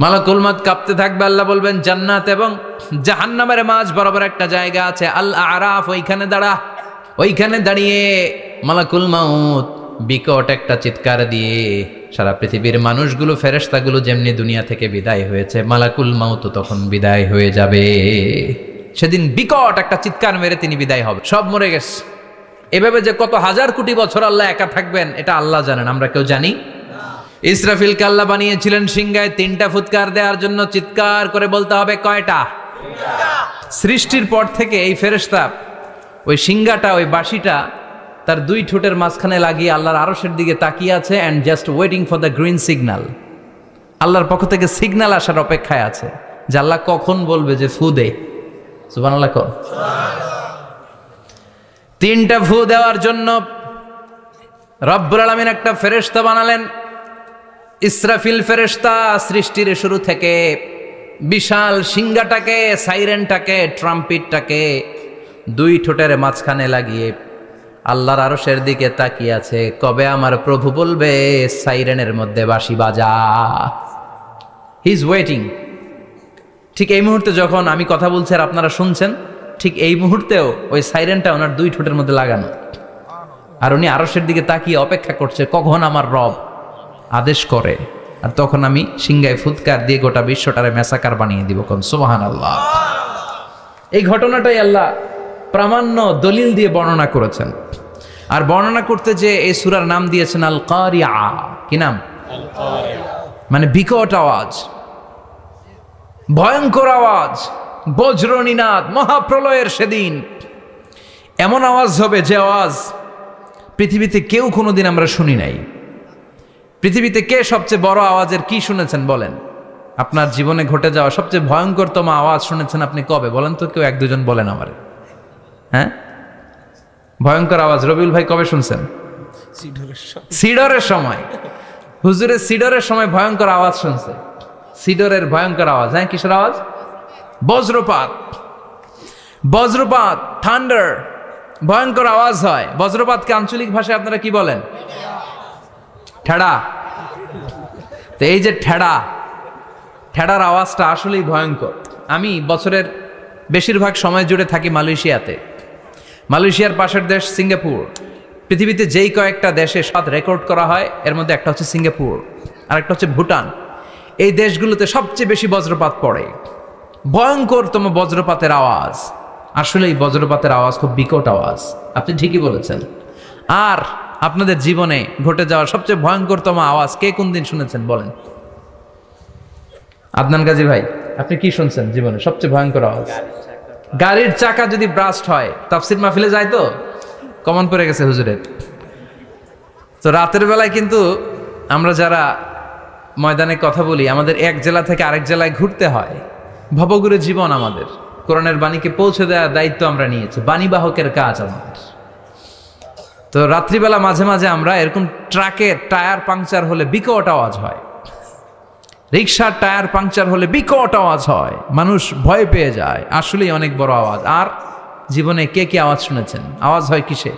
মালাকুল মউত কাঁপতে থাকবে, আল্লাহ বলবেন জান্নাত এবং জাহান্নামের মাঝ বরাবর একটা জায়গা আছে, আল আরাফ, ওইখানে দাঁড়া। ওইখানে দাঁড়িয়ে মালাকুল মউত বিকট একটা চিৎকার দিয়ে সারা পৃথিবীর মানুষগুলো, ফেরেশতাগুলো যেমনি দুনিয়া থেকে বিদায় হয়েছে, মালাকুল মউত তখন বিদায় হয়ে যাবে। সেদিন বিকট একটা চিৎকার মেরে তিনি বিদায় হবে, সব মরে গেছে। এভাবে যে কত হাজার কোটি বছর আল্লাহ একা থাকবেন এটা আল্লাহ জানেন, আমরা কেউ জানি। ইসরাফিলকে আল্লাহ বানিয়েছিলেন সিংহায় 3টা ফুৎকার দেওয়ার জন্য। চিৎকার করে বলতে হবে কয়টা? সৃষ্টির পর থেকে এই ফেরেশতা ওই সিংহাটা, ওই বাঁশিটা তার 2 ঠোঁটের মাঝখানে লাগিয়ে আল্লাহর আরশের দিকে তাকিয়ে আছে, and just waiting for the green signal. আল্লাহর পক্ষ থেকে সিগন্যাল আসার অপেক্ষায় আছে যে আল্লাহ কখন বলবে যে ফু দে। সুবহানাল্লাহ। 3টা ফু দেওয়ার জন্য রব্বুল আলামিন একটা ফেরেশতা বানালেন, ইসরাফিল ফেরেশতা। সৃষ্টির শুরু থেকে বিশাল সিংহাটাকে, সাইরেনটাকে, ট্রাম্পিটটাকে 2 ঠোঁটের মাঝখানে লাগিয়ে আল্লাহর আরশের দিকে তাকিয়ে আছে, কবে আমার প্রভু বলবে সাইরেনের মধ্যে বাঁশি বাজা। He is waiting. ঠিক এই মুহূর্তে যখন আমি কথা বলছি আর আপনারা শুনছেন, ঠিক এই মুহূর্তেও ওই সাইরেনটা ওনার 2 ঠোঁটের মধ্যে লাগানো, আর উনি আরশের দিকে তাকিয়ে অপেক্ষা করছে কখন আমার রব আদেশ করে, আর তখন আমি সিংহায় ফুৎকার দিয়ে গোটা বিশ্বটারে ম্যাসাকার বানিয়ে দিব। কোন সুবহানাল্লাহ। এই ঘটনাটাই আল্লাহ প্রামাণ্য দলিল দিয়ে বর্ণনা করেছেন। আর বর্ণনা করতে যে এই সূরার নাম দিয়েছেন আল কারিয়া। কি নাম? মানে বিকট আওয়াজ, ভয়ঙ্কর আওয়াজ, বজ্রনিনাদ, মহাপ্রলয়ের সেদিন এমন আওয়াজ হবে যে আওয়াজ পৃথিবীতে কেউ কোনোদিন আমরা শুনি নাই। পৃথিবীতে কে সবচেয়ে বড় আওয়াজের কি শুনেছেন বলেন? আপনার জীবনে ঘটে যাওয়া সবচেয়ে ভয়ঙ্করতম আওয়াজ শুনেছেন আপনি কবে বলেন তো? কেউ 1-2 জন বলেন আমারে। হ্যাঁ, ভয়ঙ্কর আওয়াজ রবিউল ভাই কবে শুনছেন? সিডরের সময়। হুজুরের সিডরের সময় ভয়ঙ্কর আওয়াজ শুনছে। সিডরের ভয়ঙ্কর আওয়াজ। হ্যাঁ, কিসের আওয়াজ? বজ্রপাত। বজ্রপাত, থান্ডার, ভয়ঙ্কর আওয়াজ হয়। বজ্রপাতকে আঞ্চলিক ভাষায় আপনারা কি বলেন? ঠেড়া। তো এই যে ঠেড়ার আওয়াজটা আসলেই ভয়ঙ্কর। আমি বছরের বেশিরভাগ সময় জুড়ে থাকি মালয়েশিয়াতে। মালয়েশিয়ার পাশের দেশ সিঙ্গাপুর। পৃথিবীতে যেই কয়েকটা দেশে স্বাদ রেকর্ড করা হয় এর মধ্যে একটা হচ্ছে সিঙ্গাপুর, আর একটা হচ্ছে ভুটান। এই দেশগুলোতে সবচেয়ে বেশি বজ্রপাত পড়ে। ভয়ঙ্করতম বজ্রপাতের আওয়াজ। আসলে এই বজ্রপাতের আওয়াজ খুব বিকট আওয়াজ, আপনি ঠিকই বলেছেন। আর আপনাদের জীবনে ঘটে যাওয়া সবচেয়ে ভয়ঙ্করতম আওয়াজ কে কোন দিন শুনেছেন বলেন? আদনান গাজী ভাই, আপনি কি শুনছেন জীবনে সবচেয়ে ভয়ঙ্কর আওয়াজ? গাড়ির চাকা যদি ব্রাস্ট হয়। তাফসীর মাহফিলে যায় তো কমন পড়ে গেছে হুজুরের। তো রাতের বেলায় কিন্তু আমরা যারা ময়দানে কথা বলি, আমাদের এক জেলা থেকে আরেক জেলায় ঘুরতে হয়। ভবঘুরে জীবন আমাদের। কোরআনের বাণীকে পৌঁছে দেওয়ার দায়িত্ব আমরা নিয়েছি, বাণীবাহকের কাজ আমাদের। তো রাত্রিবেলা মাঝে মাঝে আমরা এরকম ট্রাকের টায়ার পাংচার হলে বিকট আওয়াজ হয়, রিক্সার টায়ার পাংচার হলে বিকট আওয়াজ হয়, মানুষ ভয় পেয়ে যায়। আসলেই অনেক বড় আওয়াজ। আর জীবনে কে কে আওয়াজ শুনেছেন? আওয়াজ হয় কিসে?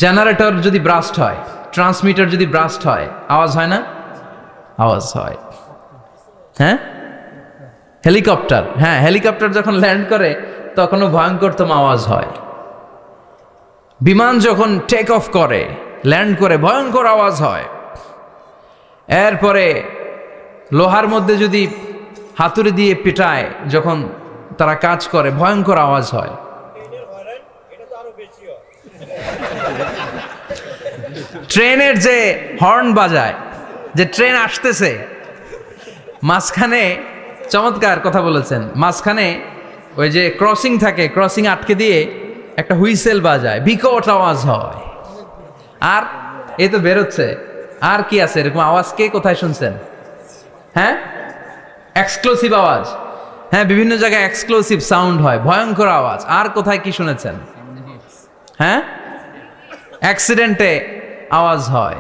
জেনারেটর যদি ব্রাস্ট হয়, ট্রান্সমিটার যদি ব্রাস্ট হয়, আওয়াজ হয় না? আওয়াজ হয়। হ্যাঁ, হেলিকপ্টার। হ্যাঁ, হেলিকপ্টার যখন ল্যান্ড করে তখনও ভয়ঙ্করতম আওয়াজ হয়। বিমান যখন টেক অফ করে, ল্যান্ড করে, ভয়ঙ্কর আওয়াজ হয়। এরপরে লোহার মধ্যে যদি হাতুড়ি দিয়ে পিটায় যখন তারা কাজ করে, ভয়ঙ্কর আওয়াজ হয়। ট্রেনের যে হর্ন বাজায়, যে ট্রেন আসতেছে, মাঝখানে চমৎকার কথা বলেছেন, মাঝখানে ওই যে ক্রসিং থাকে, ক্রসিং আটকে দিয়ে একটা হুইসেল বাজায়, বিকট আওয়াজ হয়। আর এই তো বেরোচ্ছে। আর কি আছে এরকম আওয়াজ? কে কোথায় শুনছেন? হ্যাঁ, এক্সক্লুসিভ আওয়াজ। হ্যাঁ, বিভিন্ন জায়গায় এক্সক্লুসিভ সাউন্ড হয়, ভয়ঙ্কর আওয়াজ। আর কোথায় কি শুনেছেন? হ্যাঁ, অ্যাক্সিডেন্টে আওয়াজ হয়।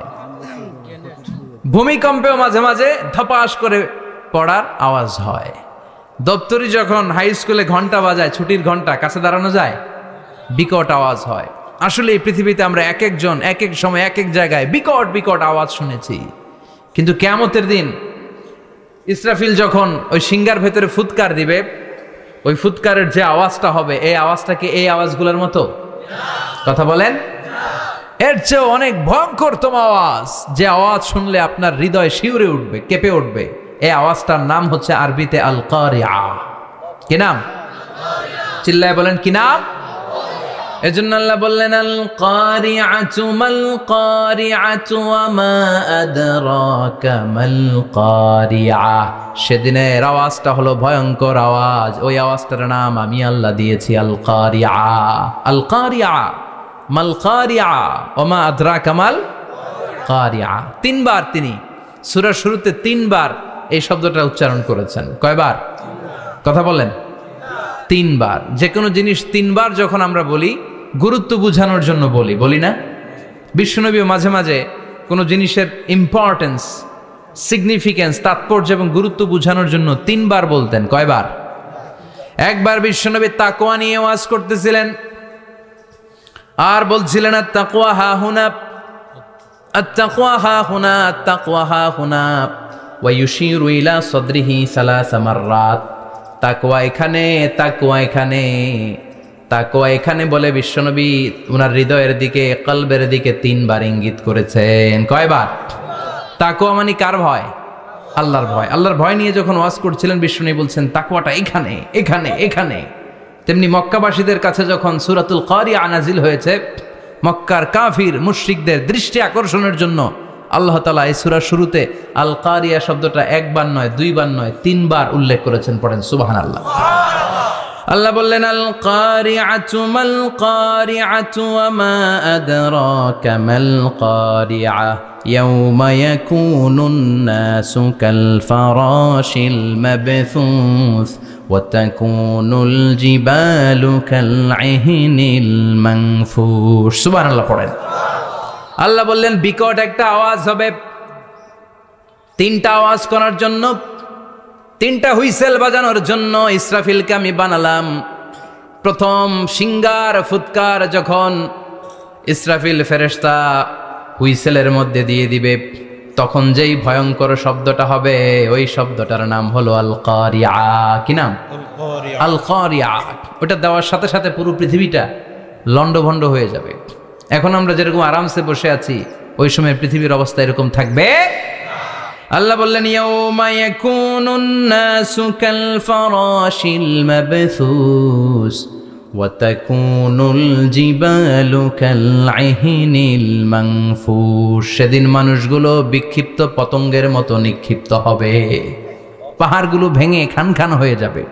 ভূমিকম্পেও মাঝে মাঝে ধপাস করে পড়ার আওয়াজ হয়। দপ্তরি যখন হাই স্কুলে ঘন্টা বাজায়, ছুটির ঘন্টা, কাছে দাঁড়ানো যায়, বিকট আওয়াজ হয়। আসলে এই পৃথিবীতে আমরা এক একজন এক এক সময় এক এক জায়গায় বিকট বিকট আওয়াজ শুনেছি। কিন্তু কিয়ামতের দিন ইসরাফিল যখন ওই সিংহার ভেতরে ফুৎকার দিবে, ওই ফুৎকারের যে আওয়াজটা হবে, এই আওয়াজটা কি এই আওয়াজগুলোর মতো? কথা বলেন। এর চেয়ে অনেক ভয়ঙ্করতম আওয়াজ, যে আওয়াজ শুনলে আপনার হৃদয় শিউরে উঠবে, কেঁপে উঠবে। এই আওয়াজটার নাম হচ্ছে আরবিতে আল কারিআ। কি নাম? চিল্লায় বলেন কি নাম? এজন্য আল্লাহ বললেন আল কারিআতু মাল কারিআতু ওয়া মা আদরাকা মাল কারিআ। সেদিনের আওয়াজটা হলো ভয়ঙ্কর আওয়াজ, ওই আওয়াজটার নাম আমি আল্লাহ দিয়েছি আল কারিআ। আল কারিআ মাল কারিআ ওয়া মা আদরাকা মাল কারিআ। তিনবার তিনি সূরার শুরুতে তিনবার এই শব্দটা উচ্চারণ করেছেন। কয়বার? কথা বলেন। তিনবার। যে কোনো জিনিস তিনবার যখন আমরা বলি, গুরুত্ব বোঝানোর জন্য বলি না? বিশ্বনবী মাঝে মাঝে কোনো জিনিসের ইম্পর্টেন্স, সিগনিফিকেন্স, তাৎপর্য এবং গুরুত্ব বোঝানোর জন্য তিনবার বলতেন। কয়বার? একবার বিশ্বনবী তাকওয়া নিয়ে ওয়াজ করতেছিলেন, আর বলছিলেন আত-তাকওয়া হা হুনা, আত-তাকওয়া হা হুনা, আত-তাকওয়া হা হুনা, ওয়া ইউশিরু ইলা সাদরিহি সালাসা মাররাত। তাকওয়া এখানে, তাকওয়া এখানে, তাকওয়া এখানে বলে বিশ্বনবী ওনার হৃদয়ের দিকে, কলবের দিকে তিনবার ইঙ্গিত করেছেন। কয়বার? তাকওয়া মানে কার ভয়? আল্লাহর ভয়। আল্লাহর ভয় নিয়ে যখন ওয়াজ করছিলেন বিশ্বনবী বলছেন তাকওয়াটা এখানে, এখানে, এখানে। তেমনি মক্কাবাসীদের কাছে যখন সূরাতুল কারিআ নাজিল হয়েছে, মক্কার কাফির মুশরিকদের দৃষ্টি আকর্ষণের জন্য আল্লাহ তাআলা এই সূরার শুরুতে আল কারিআ শব্দটা একবার নয়, দুইবার নয়, তিনবার উল্লেখ করেছেন। পড়েন সুবহানাল্লাহ। আল্লাহ বললেন আল কারিআতু মাল কারিআতু ওয়া মা আদরাকা মাল কারিআ ইয়াওমা ইয়াকুনুন নাসু কাল ফারাশিল মাবথুস ওয়া তাকুনুল জিবালু কাল ইহনিল মানফুশ। সুবহানাল্লাহ পড়েন। আল্লাহ বললেন বিকট একটা আওয়াজ হবে, তিনটা আওয়াজ করার জন্য, তিনটা হুইসেল বাজানোর জন্য ইসরাফিলকে আমি বানালাম। প্রথম সিংগার ফুৎকার যখন ইসরাফিল ফেরেশতা হুইসেলের মধ্যে দিয়ে দিবে, তখন যেই ভয়ঙ্কর শব্দটা হবে, ওই শব্দটার নাম হলো আল কারিআ। কি নাম? আল কারিআ। ওটা দেওয়ার সাথে সাথে পুরো পৃথিবীটা লন্ডভন্ড হয়ে যাবে। এখন আমরা যেরকম আরামসে বসে আছি, ওই সময় পৃথিবীর অবস্থা এরকম থাকবে। আল্লাহ বললেন ইয়াউমা ইয়াকুনুন নাসু কাল ফারাশিল মাবথুস ওয়া তাকুনুল জিবালু কাল ইহনিল মানফুশ। সেদিন মানুষগুলো বিক্ষিপ্ত পতঙ্গের মতো নিক্ষিপ্ত হবে, পাহাড়গুলো ভেঙে খান খান হয়ে যাবে,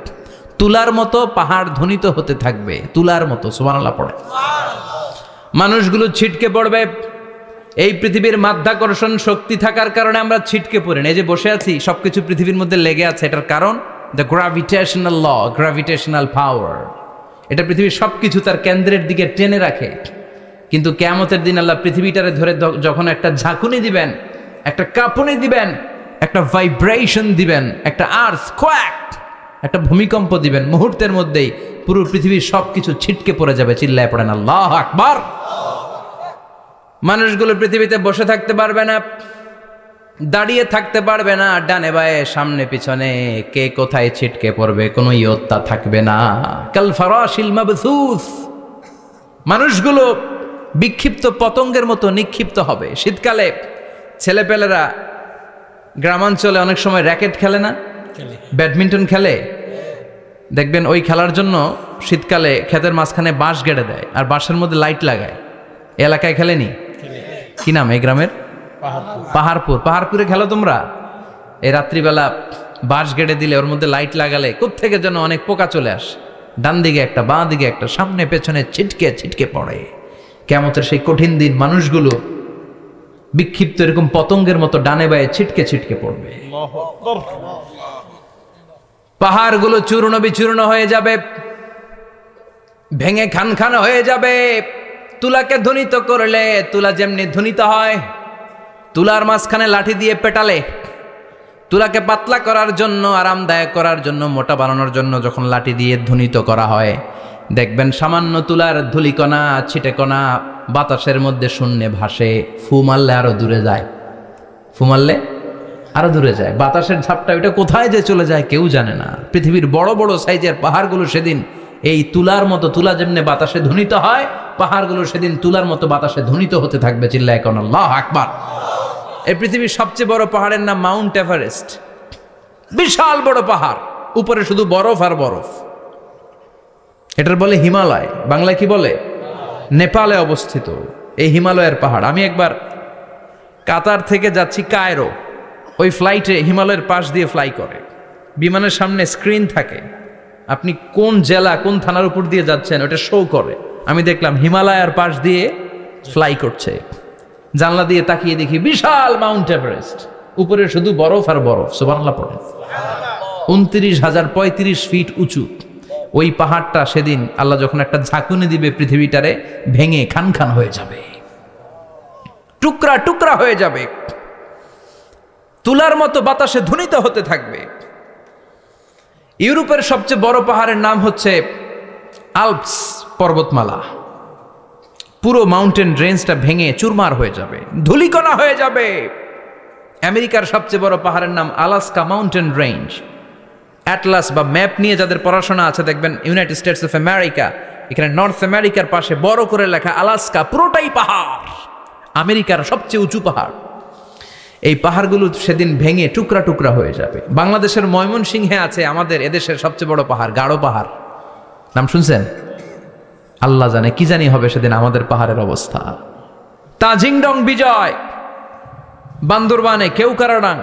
তুলার মতো পাহাড় ধ্বনিত হতে থাকবে, তুলার মতো। সুবহানাল্লাহ পড়ে। মানুষগুলো ছিটকে পড়বে। এই পৃথিবীর মাধ্যাকর্ষণ শক্তি থাকার কারণে আমরা ছিটকে পড়ি না। এই যে বসে আছি, সবকিছু পৃথিবীর মধ্যে লেগে আছে, এটার কারণ দ্য গ্র্যাভিটেশনাল ল, গ্র্যাভিটেশনাল পাওয়ার। এটা পৃথিবীর সবকিছু তার কেন্দ্রের দিকে টেনে রাখে। কিন্তু কিয়ামতের দিন আল্লাহ পৃথিবীটারে ধরে যখন একটা ঝাঁকুনি দিবেন, একটা কাঁপুনি দিবেন, একটা ভাইব্রেশন দিবেন, একটা আর্থকোয়াক, একটা ভূমিকম্প দিবেন, মুহূর্তের মধ্যেই পুরো পৃথিবীর সবকিছু ছিটকে পড়ে যাবে। চিল্লায় পড়েন আল্লাহু আকবার। মানুষগুলো পৃথিবীতে বসে থাকতে পারবে না, দাঁড়িয়ে থাকতে পারবে না, ডানে বায়ে সামনে পিছনে কে কোথায় ছিটকে পড়বে কোনো ইয়ত্তা থাকবে না। কাল ফারাশিল মাবথুস। মানুষগুলো বিক্ষিপ্ত পতঙ্গের মতো নিক্ষিপ্ত হবে। শীতকালে ছেলেপেলেরা গ্রামাঞ্চলে অনেক সময় র্যাকেট খেলে না, ব্যাডমিন্টন খেলে, দেখবেন ওই খেলার জন্য শীতকালে ক্ষেতের মাঝখানে বাঁশ গেড়ে দেয় আর বাঁশের মধ্যে লাইট লাগায়। এলাকায় খেলেনি? কি নাম এই গ্রামের? পাহাড়পুর। পাহাড়পুরে খেলো তোমরা? এই রাত্রিবেলা বাঁশ গেড়ে দিলে ওর মধ্যে লাইট লাগালে কোত্থেকে যেন অনেক পোকা চলে আসে, ডান দিকে একটা, বাঁ দিকে একটা, সামনে পেছনে ছিটকে ছিটকে পড়ে। কিয়ামতের সেই কঠিন দিন মানুষগুলো বিক্ষিপ্ত এরকম পতঙ্গের মতো ডানে বায়ে ছিটকে ছিটকে পড়বে। পাহাড়গুলো চূর্ণ বিচূর্ণ হয়ে যাবে, ভেঙে খান খান হয়ে যাবে। তুলাকে ধ্বনিত করলে তুলা যেমনি ধ্বনিত হয়, তুলার মাঝখানে লাঠি দিয়ে পেটালে, তুলাকে পাতলা করার জন্য, আরামদায়ক করার জন্য, মোটা বানানোর জন্য যখন লাঠি দিয়ে ধ্বনিত করা হয়, দেখবেন সামান্য তুলার ধুলিকণা, ছিটেকণা বাতাসের মধ্যে শূন্যে ভাসে। ফু মারলে আরো দূরে যায়। ফু মারলে আরো দূরে যায়, বাতাসের ঝাপটা ওইটা কোথায় যে চলে যায় কেউ জানে না। পৃথিবীর বড় বড় সাইজের পাহাড়গুলো সেদিন এই তুলার মতো, তুলা যেমনি বাতাসে ধ্বনিত হয়, পাহাড়গুলো সেদিন তুলার মতো বাতাসে ধ্বনিত হতে থাকবে। চিল্লায় কোন আল্লাহু আকবার। এই পৃথিবীর সবচেয়ে বড় পাহাড়ের নাম মাউন্ট এভারেস্ট। বিশাল বড় পাহাড়, উপরে শুধু বরফ আর বরফ। এটার বলে হিমালয়, বাংলায় কি বলে? নেপালে অবস্থিত এই হিমালয়ের পাহাড়। আমি একবার কাতার থেকে যাচ্ছি কায়রো, ওই ফ্লাইটে হিমালয়ের পাশ দিয়ে ফ্লাই করে, বিমানের সামনে স্ক্রিন থাকে, আপনি কোন জেলা কোন থানার উপর দিয়ে যাচ্ছেন ওটা শো করে। আমি দেখলাম হিমালয়ের পাশ দিয়ে ফ্লাই করছে, জানলা দিয়ে তাকিয়ে দেখি বিশাল মাউন্ট এভারেস্ট, উপরে শুধু বরফ আর বরফ। সুবহানাল্লাহ পড়েন। 29,035 ফিট উঁচু ওই পাহাড়টা সেদিন আল্লাহ যখন একটা ঝাঁকুনি দিবে, পৃথিবীটারে ভেঙে খান খান হয়ে যাবে, টুকরা টুকরা হয়ে যাবে, তুলার মতো বাতাসে ধ্বনিত হতে থাকবে। ইউরোপের সবচেয়ে বড় পাহাড়ের নাম হচ্ছে আল্পস পর্বতমালা। পুরো মাউন্টেন রেঞ্জটা ভেঙে চুরমার হয়ে যাবে, ধূলিকণা হয়ে যাবে। আমেরিকার সবচেয়ে বড় পাহাড়ের নাম আলাস্কা মাউন্টেন রেঞ্জ। অ্যাটলাস বা ম্যাপ নিয়ে যাদের পড়াশোনা আছে দেখবেন ইউনাইটেড স্টেটস অফ আমেরিকা, এখানে নর্থ আমেরিকার পাশে বড় করে লেখা আলাস্কা, পুরোটাই পাহাড়, আমেরিকার সবচেয়ে উঁচু পাহাড়। এই পাহাড়গুলো সেদিন ভেঙে টুকরা টুকরা হয়ে যাবে। বাংলাদেশের ময়মনসিংহে আছে আমাদের এদেশের সবচেয়ে বড় পাহাড়, গাঢ় পাহাড়, নাম শুনছেন? আল্লাহ জানে কি জানি হবে সেদিন আমাদের পাহাড়ের অবস্থা। তাজিংডং বিজয়, বান্দরবানে কেওক্রাডাং,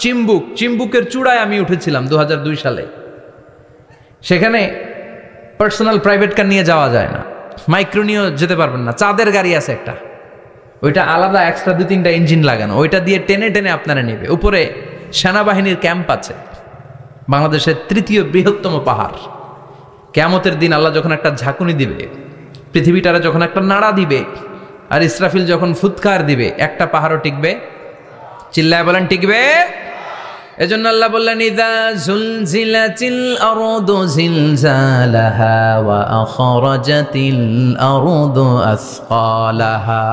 চিম্বুক, চিম্বুকের চূড়ায় আমি উঠেছিলাম 2002 সালে। সেখানে পার্সোনাল প্রাইভেট কার নিয়ে যাওয়া যায় না, মাইক্রো নিয়েও যেতে পারবেন না। চাঁদের গাড়ি আছে একটা, ওইটা আলাদা এক্সট্রা 2-3টা ইঞ্জিন লাগানো, ওইটা দিয়ে টেনে টেনে আপনারা নেবে। উপরে সেনাবাহিনীর ক্যাম্প আছে, বাংলাদেশের 3য় বৃহত্তম পাহাড়। কিয়ামতের দিন আল্লাহ যখন একটা ঝাঁকুনি দিবে, পৃথিবীটারে যখন একটা নাড়া দিবে, আর ইসরাফিল যখন ফুৎকার দিবে, একটা পাহাড়ও টিকবে? চিল্লায় বলেন টিকবে? এজন্য আল্লাহ বললেন ইযা যুলজিলাতিল আরদু জিলজালাহা ওয়া আখরাজাতিল আরদু আসকালাহা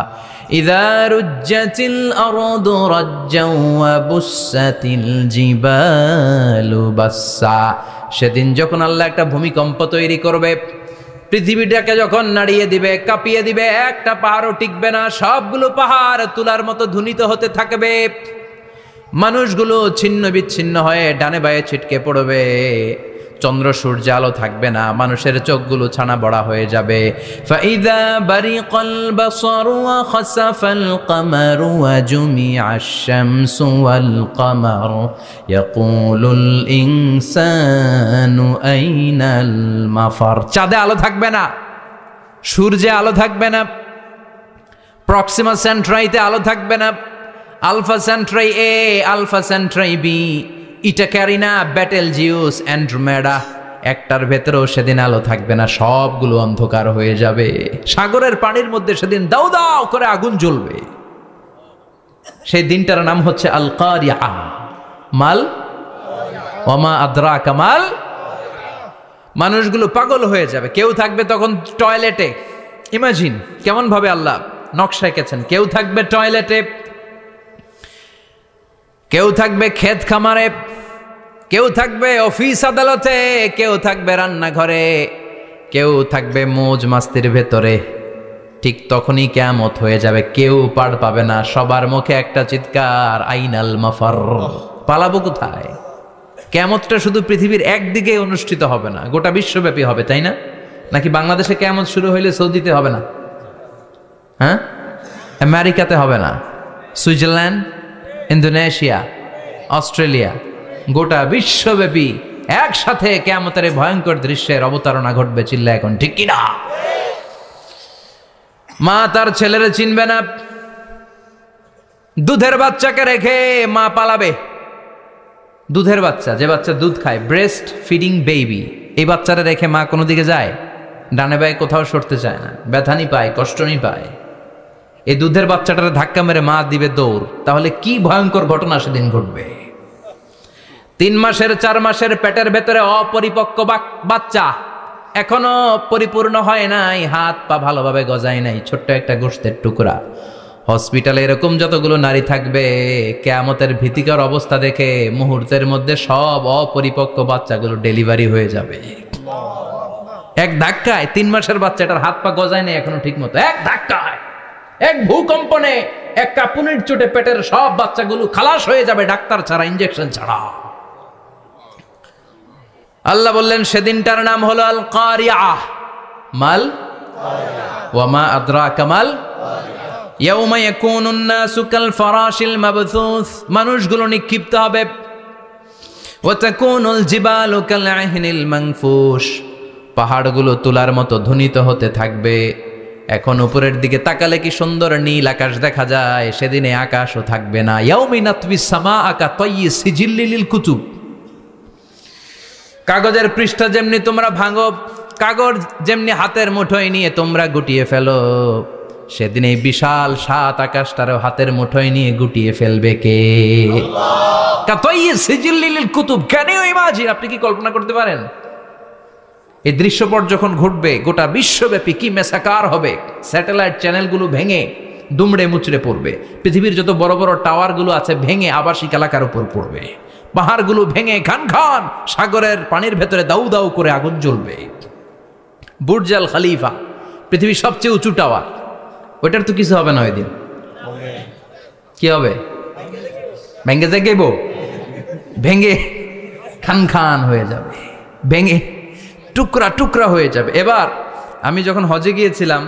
ইযা রুজ্জাতিল আরদু রাজ্জাও ওয়া বুসাতিল জিবালু বাসসা। সেদিন যখন আল্লাহ একটা ভূমিকম্প তৈরি করবে, পৃথিবীটাকে যখন নাড়িয়ে দিবে, কাঁপিয়ে দিবে, একটা পাহাড়ও টিকবে না, সবগুলো পাহাড় তুলার মতো ধ্বনিত হতে থাকবে। মানুষগুলো ছিন্ন বিচ্ছিন্ন হয়ে ডানে বায়ে ছিটকে পড়বে, চন্দ্র সূর্য আলো থাকবে না, মানুষের চোখগুলো ছানা বড়া হয়ে যাবে। ফাইদা বারিকাল বাসারু ওয়া খাসাফাল কামারু ওয়া জুমিআশ শামসু ওয়াল কামারু ইয়াকুলুল ইনসানু আইনাল মাফার। চাঁদে আলো থাকবে না, সূর্যে আলো থাকবে না, প্রক্সিমা সেন্ট্রাইতে আলো থাকবে না, আলফা সেন্ট্রাই এ, আলফা সেন্ট্রাই বি, ইটা ক্যারিনা, ব্যাটেল জিউস, অ্যান্ড্রোমেডা, একটার ভেতরেও সেদিন আলো থাকবে না, সবগুলো অন্ধকার হয়ে যাবে। সাগরের পানির মধ্যে সেদিন দাউ দাউ করে আগুন জ্বলবে। সেই দিনটার নাম হচ্ছে আল কারিয়া। মাল ওয়ামা আদরাকা মাল। মানুষগুলো পাগল হয়ে যাবে। কেউ থাকবে তখন টয়লেটে, ইমাজিন কেমন ভাবে আল্লাহ নকশা এঁকেছেন। কেউ থাকবে টয়লেটে, কেউ থাকবে ক্ষেত খামারে, কেউ থাকবে অফিস আদালতে, কেউ থাকবে রান্নাঘরে, কেউ থাকবে মৌজ মাস্তির ভেতরে। ঠিক তখনই কিয়ামত হয়ে যাবে, কেউ পার পাবে না, সবার মুখে একটা চিৎকার, আইনাল মাফার। পালাবো কোথায়? কিয়ামতটা শুধু পৃথিবীর একদিকে অনুষ্ঠিত হবে না, গোটা বিশ্বব্যাপী হবে, তাই না? নাকি বাংলাদেশে কিয়ামত শুরু হইলে সৌদিতে হবে না? হ্যাঁ, আমেরিকাতে হবে না, সুইজারল্যান্ড, ইন্দোনেশিয়া, অস্ট্রেলিয়া, গোটা বিশ্বব্যাপী একসাথে কিয়ামতের ভয়ঙ্কর দৃশ্যের অবতারণা ঘটবে। চিল্লা এখন ঠিক কিনা? মা তার ছেলেরে চিনবে না, দুধের বাচ্চাকে রেখে মা পালাবে। দুধের বাচ্চা, যে বাচ্চা দুধ খায়, ব্রেস্ট ফিডিং বেবি, এই বাচ্চারা রেখে মা কোনো দিকে যায়? ডানে বায়ে কোথাও সরতে চায় না, ব্যথানি পায়, কষ্টনি পায়। এই দুধের বাচ্চাটারে ধাক্কা মেরে মা দিবে দৌড়। তাহলে কি ভয়ঙ্কর ঘটনা সেদিন ঘটবে। 3 মাসের 4 মাসের পেটের ভেতরে অপরিপক্ক বাচ্চা, এখনো পরিপূর্ণ হয় নাই, হাত পা ভালোভাবে গজায় নাই, ছোট্ট একটা গোশতের টুকরা। হসপিটালে এরকম যতগুলো নারী থাকবে, কিয়ামতের ভীতিকর অবস্থা দেখে মুহূর্তের মধ্যে সব অপরিপক্ক বাচ্চাগুলো ডেলিভারি হয়ে যাবে। এক ধাক্কায় 3 মাসের বাচ্চাটার হাত পা গজায় নেই এখনো ঠিক মতো, এক ধাক্কায়, এক ভূকম্পনে, এক কাঁপুনির চোটে পেটের সব বাচ্চাগুলো খালাস হয়ে যাবে ডাক্তার ছাড়া, ইনজেকশন ছাড়া। আল্লাহ বললেন সেদিনটার নাম হলো আল কারিআহ। মাল ওয়া মা আদরাকা মাল ইয়াউমা ইয়াকুনুন নাসু কাল ফারাশিল মাবথুস, মানুষগুলো নিক্ষিপ্ত হবে। ওয়া তাকুনুল জিবালু কাল আহিনিল মানফুশ, পাহাড়গুলো তুলার মতো ধ্বনিত হতে থাকবে। এখন উপরের দিকে তাকালে কি সুন্দর নীল আকাশ দেখা যায়, সেদিনে আকাশও থাকবে না। ইয়াউমি নাতবিস সামাআ কা তায়্যি সিজিল্লিল কুতুব, কাগজের পৃষ্ঠা যেমনি তোমরা ভাঙো, কাগজ যেমনি হাতের মুঠোয় নিয়ে তোমরা গুটিয়ে ফেলো, সেদিন এই বিশাল 7 আকাশটারও হাতের মুঠোয় নিয়ে গুটিয়ে ফেলবে কে? আল্লাহ। কা তায়্যি সিজিল্লিল কুতুব, ক্যান ইউ ইমাজিন, আপনি কি কল্পনা করতে পারেন? এই দৃশ্যপট যখন ঘটবে গোটা বিশ্বব্যাপী কি মেসাকার হবে। স্যাটেলাইট চ্যানেলগুলো ভেঙে দুমড়ে মুচড়ে পড়বে, পৃথিবীর যত বড় বড় টাওয়ারগুলো আছে ভেঙে আবাসিক এলাকার উপর পড়বে, পাহাড়গুলো ভেঙে খান খান সাগরের পানির ভেতরে দাউ দাউ করে আগুন জ্বলবে। বুর্জ আল খলিফা পৃথিবীর সবচেয়ে উঁচু টাওয়ার, ওইটার তো কিছু হবে না, ওই দিন কি হবে? ভেঙে যাইব, ভেঙে খান খান হয়ে যাবে, ভেঙে টুকরা টুকরা হয়ে যাবে। এবার আমি যখন হজে গিয়েছিলাম,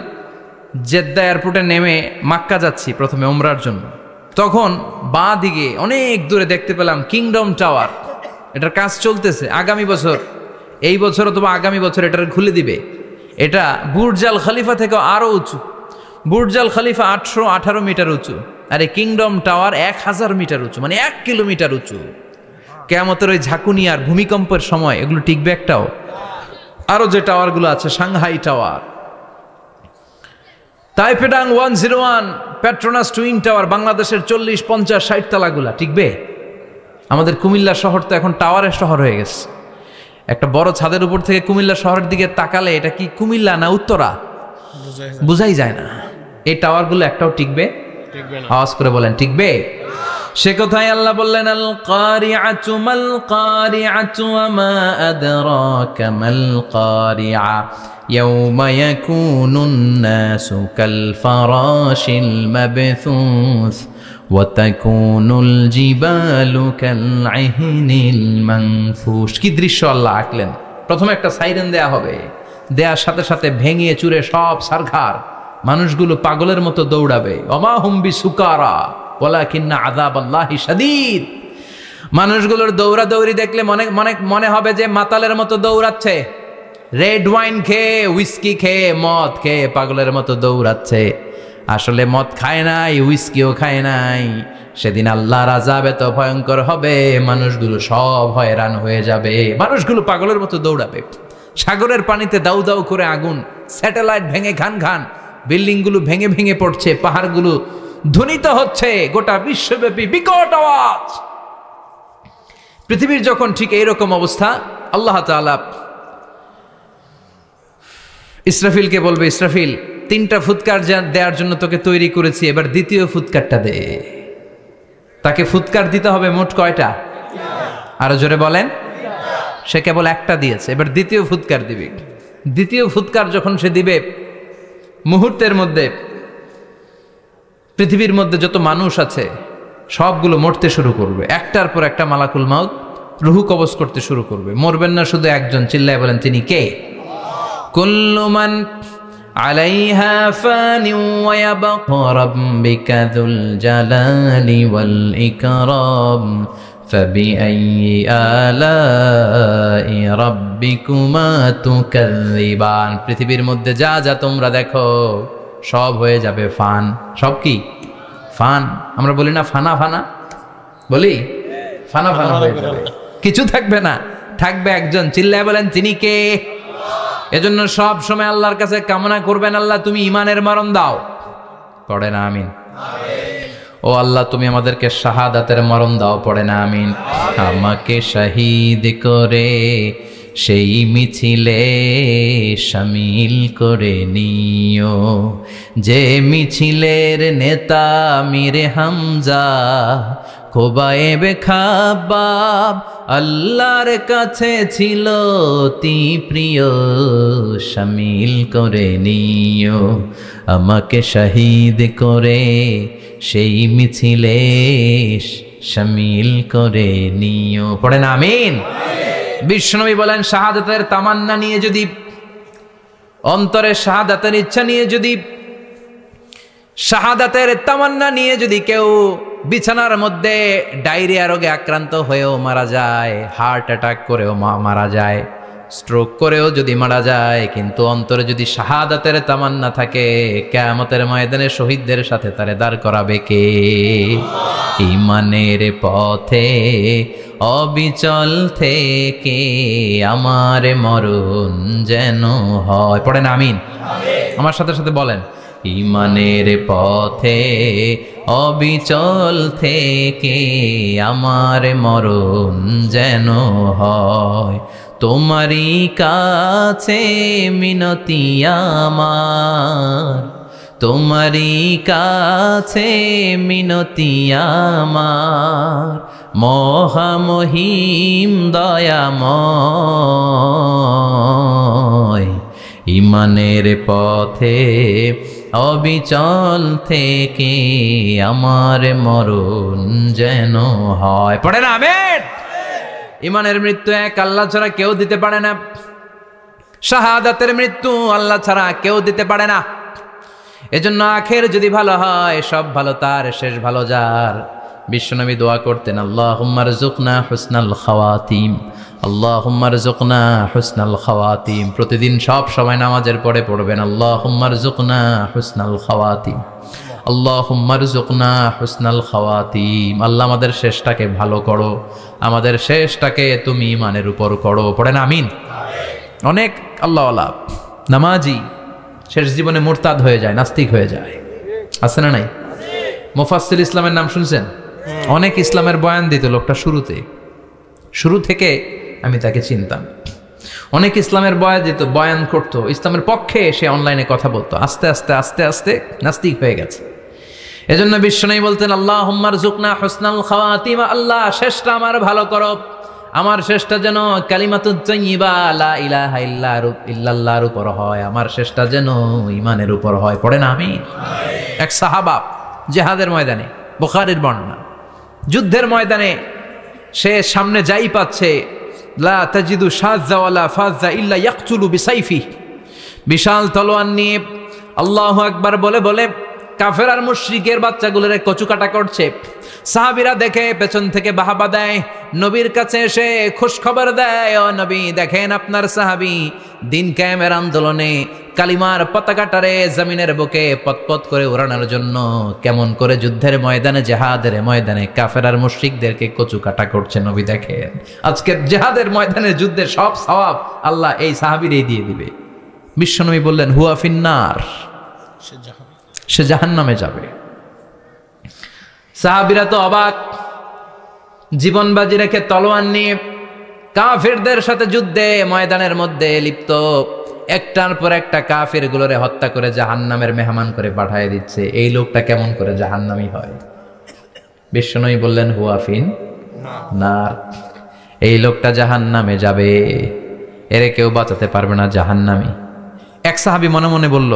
জেদ্দা এয়ারপোর্টে নেমে মাক্কা যাচ্ছি প্রথমে উমরার জন্য, তখন বাঁ দিকে অনেক দূরে দেখতে পেলাম কিংডম টাওয়ার। এটার কাজ চলতেছে, আগামী বছর, এই বছর অথবা আগামী বছর এটার খুলে দিবে। এটা বুর্জ আল খলিফা থেকে আরো উঁচু। বুর্জ আল খলিফা 818 মিটার উঁচু, আর এই কিংডম টাওয়ার 1000 মিটার উঁচু, মানে 1 কিলোমিটার উঁচু। কিয়ামতের ওই ঝাঁকুনি আর ভূমিকম্পের সময় এগুলো টিকবে একটাও? আরো যে টাওয়ারগুলো আছে, Shanghai tower, Taipei 101, Petronas twin tower, বাংলাদেশের 40, 50, 60 তলাগুলা টিকবে? আমাদের কুমিল্লা শহর তো এখন টাওয়ারের শহর হয়ে গেছে। একটা বড় ছাদের উপর থেকে কুমিল্লা শহরের দিকে তাকালে এটা কি কুমিল্লা না উত্তরা বুঝাই যায় না। এই টাওয়ারগুলো একটাও টিকবে? আওয়াজ করে বলেন টিকবে? সে কথাই আল্লাহ বললেন আল কারিআতু মাল কারিআতু ওয়া মা আদরাকা মাল কারিআ ইয়াউমা ইয়াকুনুন নাসু কাল ফারাশিল মাবথুস ওয়া তাকুনুল জিবালু কাল আহিনিল মানফুশ। কি দৃশ্য আল্লাহ আঁকলেন। প্রথমে একটা সাইরেন দেয়া হবে, দেয়ার সাথে সাথে ভেঙে চুরে সব সারখার, মানুষগুলো পাগলের মতো দৌড়াবে। ওমা হুম বিসুকারা ওয়ালাকিন্না আযাবাল্লাহি শাদীদ। মানুষগুলোর দৌড়াদৌড়ি দেখলে মনে হবে যে মাতালের মতো দৌড়াচ্ছে, রেড ওয়াইন খেয়ে, হুইস্কি খেয়ে, মদ খেয়ে পাগলের মতো দৌড়াচ্ছে। আসলে মদ খায় নাই, হুইস্কিও খায় নাই। সেদিন আল্লাহর আযাব এত ভয়ঙ্কর হবে, মানুষগুলো সব হয়রান হয়ে যাবে, মানুষগুলো পাগলের মতো দৌড়াবে। সাগরের পানিতে দাউ দাউ করে আগুন, স্যাটেলাইট ভেঙে খান খান, বিল্ডিংগুলো ভেঙে ভেঙে পড়ছে, পাহাড়গুলো ধ্বনিত হচ্ছে, গোটা বিশ্বব্যাপী বিকট আওয়াজ। পৃথিবীর যখন ঠিক এইরকম অবস্থা, আল্লাহ তাআলা ইসরাফিলকে বলবে, ইসরাফিল 3টা ফুৎকার দেওয়ার জন্য তোকে তৈরি করেছি, এবার দ্বিতীয় ফুৎকারটা দে। তাকে ফুৎকার দিতে হবে মোট কয়টা? আরো জোরে বলেন। সে কেবল একটা দিয়েছে, এবার দ্বিতীয় ফুৎকার দিবে। দ্বিতীয় ফুৎকার যখন সে দিবে, মুহূর্তের মধ্যে পৃথিবীর মধ্যে যত মানুষ আছে সবগুলো মরতে শুরু করবে। একটার পর একটা মালাকুল মাউত রুহু কবজ করতে শুরু করবে। মরবেন না শুধু একজন, চিল্লায় বলেন তিনি কে? কুল্লু মান আলাইহা ফানি ওয়া ইয়াবকা রাব্বিকা যুল জালালি ওয়াল ইকরাম ফাবিআইয়ি আলাই রাব্বিকুমা তুকাযযিবান। পৃথিবীর মধ্যে যা যা তোমরা দেখো সব হয়ে যাবে ফান। সব কি? ফান। আমরা বলি না ফানা ফানা, বলি ফানা ফানা হয়ে যাবে, কিছু থাকবে না, থাকবে একজন, চিল্লায় বলেন তিনি কে? এজন্য সব সময় আল্লাহর কাছে কামনা করবেন, আল্লাহ তুমি ঈমানের মরণ দাও। পড়ে না আমিন? ও আল্লাহ তুমি আমাদেরকে শাহাদাতের মরণ দাও। পড়ে না আমিন? আমাকে শহীদ করে সেই মিছিলে শামিল করে নিও। যে মিছিলের নেতা মীরে হামজা খোবায়েবে খাব্বাব আল্লাহর কাছে ছিল অতি প্রিয়, শামিল করে নিও। আমাকে শহীদ করে সেই মিছিলে শামিল করে নিও। পড়েন আমিন। বিশ্বনবী বলেন, শাহাদাতের তামান্না নিয়ে যদি, অন্তরে শাহাদাতের ইচ্ছা নিয়ে যদি, শাহাদাতের তামান্না নিয়ে যদি কেউ বিছানার মধ্যে ডায়রিয়া রোগে আক্রান্ত হয়েও মারা যায়, হার্ট অ্যাটাক করেও মারা যায়, স্ট্রোক করেও যদি মারা যায়, কিন্তু অন্তরে যদি শাহাদাতের তামান্না থাকে, কিয়ামতের ময়দানে শহীদদের সাথে তারে দাঁড় করাবে কে? ঈমানের পথে অবিচল থেকে আমার মরণ যেন হয়। পড়েন আমিন। আমার সাথে সাথে বলেন, ঈমানের পথে অবিচল থেকে আমার মরণ যেন হয়। তোমারই কাছে মিনতি আমার, তোমারই কাছে মিনতি আমার, মহামহিম দয়াময়। ঈমানের পথে অবিচল থেকে আমার মরণ যেন হয়। পড়েন আমিন। ঈমানের মৃত্যু এক আল্লাহ ছাড়া কেউ দিতে পারে না, শাহাদাতের মৃত্যু আল্লাহ ছাড়া কেউ দিতে পারে না। এজন্য আখের যদি ভালো হয়, সব ভালো তার, শেষ ভালো যার। বিশ্বনবী দোয়া করতেন, আল্লাহুম্মা রযুকনা হুসনাল খাওয়াতিম, আল্লাহুম্মা রযুকনা হুসনাল খাওয়াতিম। প্রতিদিন সব সময় নামাজের পরে পড়বেন, আল্লাহুম্মা রযুকনা হুসনাল খাওয়াতিম, আল্লাহুম্মা রযুকনা হুসনাল খাওয়াতিম। আল্লাহ আমাদের শেষটাকে ভালো করো, আমাদের শেষটাকে তুমি ঈমানের উপর করো। পড়েন আমিন। অনেক আল্লাহওয়ালা নামাজি শেষ জীবনে মুরতাদ হয়ে যায়, নাস্তিক হয়ে যায়, আছে না নাই? মুফাসসির ইসলামের নাম শুনছেন? অনেক ইসলামের বয়ান দিত লোকটা শুরু থেকে আমি তাকে চিনতাম। অনেক ইসলামের বয়ান করতো, ইসলামের পক্ষে সে অনলাইনে কথা বলতো। আস্তে আস্তে আস্তে আস্তে নাস্তিক হয়ে গেছে। এজন্য বিশ্বনবী বলতেন, আল্লাহুম্মা রযুকনা হুসনাল খাওয়াতিম, আল্লাহ শেষটা আমার ভালো করো, আমার শেষটা যেন কালিমাতুত তাইয়্যিবা লা ইলাহা ইল্লাল্লাহর উপর হয়, আমার শেষটা যেন ঈমানের উপর হয়। পড়েন আমিন। এক সাহাবা জিহাদের ময়দানে, বুখারীর বর্ণনা, যুদ্ধের ময়দানে সে সামনে যাই পাচ্ছে, লা তাজিদু শাযযা ওয়ালা ফাযযা ইল্লা ইয়াকতুলু বিসাইফি, বিশাল তলোয়ার নিয়ে আল্লাহু আকবার বলে বলে কাফের আর মুশরিকের বাচ্চাগুলোর কচুকাটা করছে। সাহাবীরা দেখে পেছন থেকে বাহাবা দেয়, নবীর কাছে এসে খুশ খবর দেয়, ও নবী দেখেন আপনার সাহাবী দিন কায়েমের আন্দোলনে কালিমার পতাকাটারে জমিনের বুকে পতপত করে উড়ানোর জন্য কেমন করে যুদ্ধের ময়দানে, জিহাদের ময়দানে কাফের আর মুশরিকদেরকে কচুকাটা করছে। নবী দেখেন আজকে জিহাদের ময়দানে যুদ্ধের সব সওয়াব আল্লাহ এই সাহাবীরই দিয়ে দিবে। বিশ্বনবী বললেন, হুয়া ফিন্নার, সে জাহান্নামে যাবে। সাহাবীরা তো অবাক, জীবন বাজি রেখে তলোয়ার নিয়ে কাফেরদের সাথে যুদ্ধে ময়দানের মধ্যে লিপ্ত, একটার পর একটা কাফের গুলোরে হত্যা করে জাহান্নামের মেহমান করে পাঠিয়ে দিচ্ছে। এই লোকটা কেমন করে জাহান্নামী হয়? বিশ্বনবী বললেন, হুয়া ফিন নার, এই লোকটা জাহান্নামে যাবে, এরে কেউ বাঁচাতে পারবে না, জাহান্নামী। এক সাহাবী মনে মনে বলল,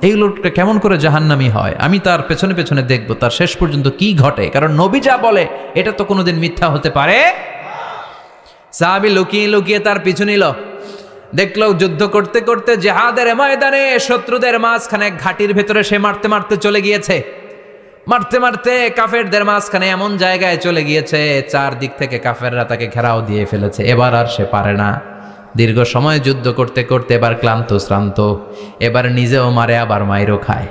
এই লোকটা কেমন করে জাহান্নামী হয়, আমি তার পেছনে পেছনে দেখব তার শেষ পর্যন্ত কি ঘটে, কারণ নবী যা বলে এটা তো কোনোদিন মিথ্যা হতে পারে। সাহাবী লুকিয়ে লুকিয়ে তার পিছু নিল, দেখলো যুদ্ধ করতে করতে জিহাদের ময়দানে শত্রুদের মাঝখানে ঘাটির ভেতরে সে মারতে মারতে চলে গিয়েছে, মারতে মারতে কাফেরদের মাঝখানে এমন জায়গায় চলে গিয়েছে চারদিক থেকে কাফেররা তাকে ঘেরাও দিয়ে ফেলেছে। এবার আর সে পারে না, দীর্ঘ সময় যুদ্ধ করতে করতে এবার ক্লান্ত শ্রান্ত, এবার নিজেও মারে আবার মাইরও খায়,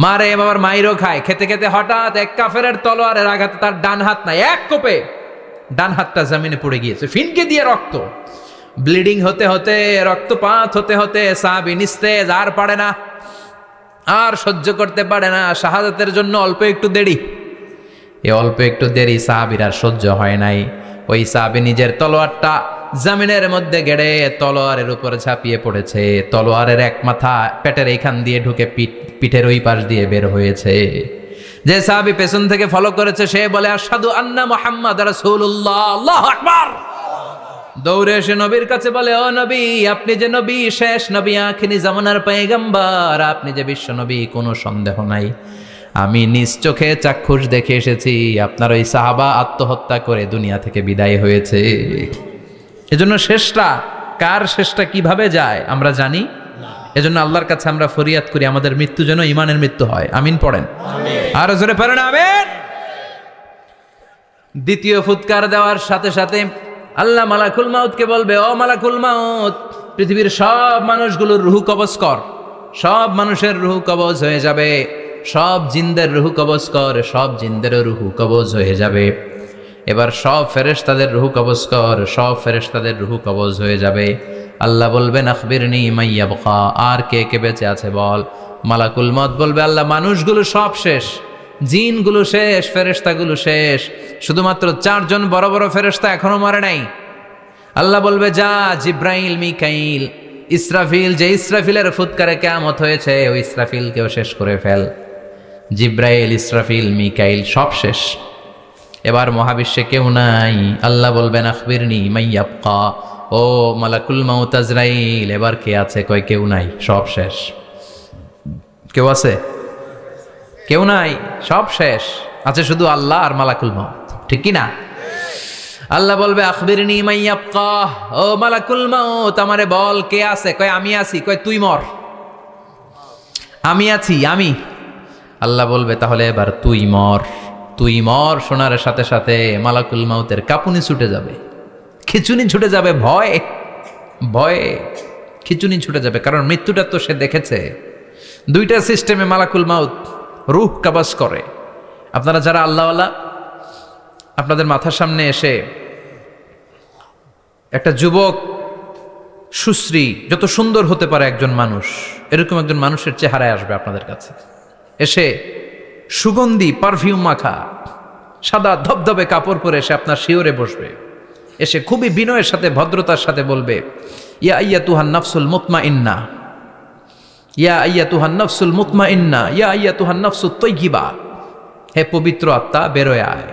মারে আবার মাইরও খায়। খেতে খেতে হঠাৎ এক কাফেরের তলোয়ারের আঘাতে তার ডান হাত নাই, এক কোপে ডান হাতটা জমিনে পড়ে গিয়েছে, ফিনকে দিয়ে রক্ত, ব্লিডিং হতে হতে, রক্তপাত হতে হতে সাহাবী নিস্তেজ, আর পারে না, আর সহ্য করতে পারে না। শাহাদাতের জন্য অল্প একটু দেরি, এই অল্প একটু দেরি সাহাবীর আর সহ্য হয় নাই। ওই সাহাবী নিজের তলোয়ারটা জমিনের মধ্যে গেড়ে তলোয়ারের উপর ঝাঁপিয়ে পড়েছে। তলোয়ারের এক মাথা পেটের এইখান দিয়ে ঢুকে পিঠের ওই পাশ দিয়ে বের হয়েছে। যে সাহাবী পেছন থেকে ফলো করেছে সে বলে আশহাদু আন্না মুহাম্মাদ রাসূলুল্লাহ, আল্লাহু আকবার। দৌড়ে এসে নবীর কাছে বলে, ও নবী, আপনি যে নবী, শেষ নবী, আখিরি জামানার পয়গম্বর, আপনি যে বিশ্ব নবী, কোনো সন্দেহ নাই। আমি নিজ চোখে চাক্ষুষ দেখে এসেছি আপনার ওই সাহাবা আত্মহত্যা করে দুনিয়া থেকে বিদায় হয়েছে। এজন্য শেষটা কার, শেষটা কিভাবে যায় আমরা জানি। এজন্য আল্লাহর কাছে আমরা ফরিয়াদ করি আমাদের মৃত্যু যেন ঈমানের মৃত্যু হয়। আমিন পড়েন, আর জোরে পড়েন আমিন। দ্বিতীয় ফুৎকার দেওয়ার সাথে সাথে আল্লাহ মালাকুল মাউতকে বলবে, ও মালাকুল মাউত, পৃথিবীর সব মানুষগুলোর রুহু কবজ কর। সব মানুষের রুহু কবজ হয়ে যাবে। সব জিনদের রুহু কবজ কর, সব জিনদেরও রুহু কবজ হয়ে যাবে। এবার সব ফেরেশতাদের রুহু কবজ কর, সব ফেরেশতাদের রুহু কবজ হয়ে যাবে। আল্লাহ বলবেন আখবিরনি মা ইয়াবকা, আর কে কে বেঁচে আছে বল। মালাকুল মউত বলবে, আল্লাহ মানুষগুলো সব শেষ, জিনগুলো শেষ, ফেরেশতাগুলো শেষ, শুধুমাত্র 4 জন বড় বড় ফেরেশতা এখনো মরে নাই। আল্লাহ বলবে, যা জিব্রাইল, মিকাইল, ইসরাফিল, যে ইসরাফিলের ফুৎকারে কিয়ামত হয়েছে ওই ইসরাফিলকেও শেষ করে ফেল। জিব্রাইল, ইসরাফিল, মিকাইল সব শেষ। এবার মহাবিশ্বে কেউ নাই। আল্লাহ বলবেন আখবিরনি মা ইয়াবকা, ও মালাকুল মাউত আজরাইল, এবার কে আছে? কয় কেউ নাই, সব শেষ। কেউ আছে? কেউ নাই, সব শেষ। আছে শুধু আল্লাহ আর মালাকুল মাউত, ঠিক কি না? আল্লাহ বলবে আখবিরনি মা ইয়াবকা, ও মালাকুল মাউত আমারে বল কে আছে? কয় আমি আছি। কয় তুই মর। আমি আছি, আমি। আল্লাহ বলবে তাহলে এবার তুই মর। তুই মর শোনার সাথে সাথে মালাকুল মাউতের কাঁপুনি ছুটে যাবে, খিচুনি ছুটে যাবে, ভয়ে ভয়ে খিচুনি ছুটে যাবে। কারণ মৃত্যুটা তো সে দেখেছে। 2টা সিস্টেমে মালাকুল মাউত রূহ কবজ করে। আপনারা যারা আল্লাহওয়ালা, আপনাদের মাথার সামনে এসে একটা যুবক, সুশ্রী, যত সুন্দর হতে পারে একজন মানুষ, এরকম একজন মানুষের চেহারায় আসবে আপনাদের কাছে। এসে সুগন্ধি পারফিউম মাখা সাদা ধবধবে কাপড় পরে এসে আপনার শিওরে বসবে। এসে খুবই বিনয়ের সাথে, ভদ্রতার সাথে বলবে, ইয়া আইয়াতুহান নাফসুল মুতমাইন্না, ইয়া আইয়াতুহান নাফসুল মুতমাইন্না, ইয়া আইয়াতুহান নাফসুত তাইয়্যিবা, হে পবিত্র আত্মা বেরোয় আয়।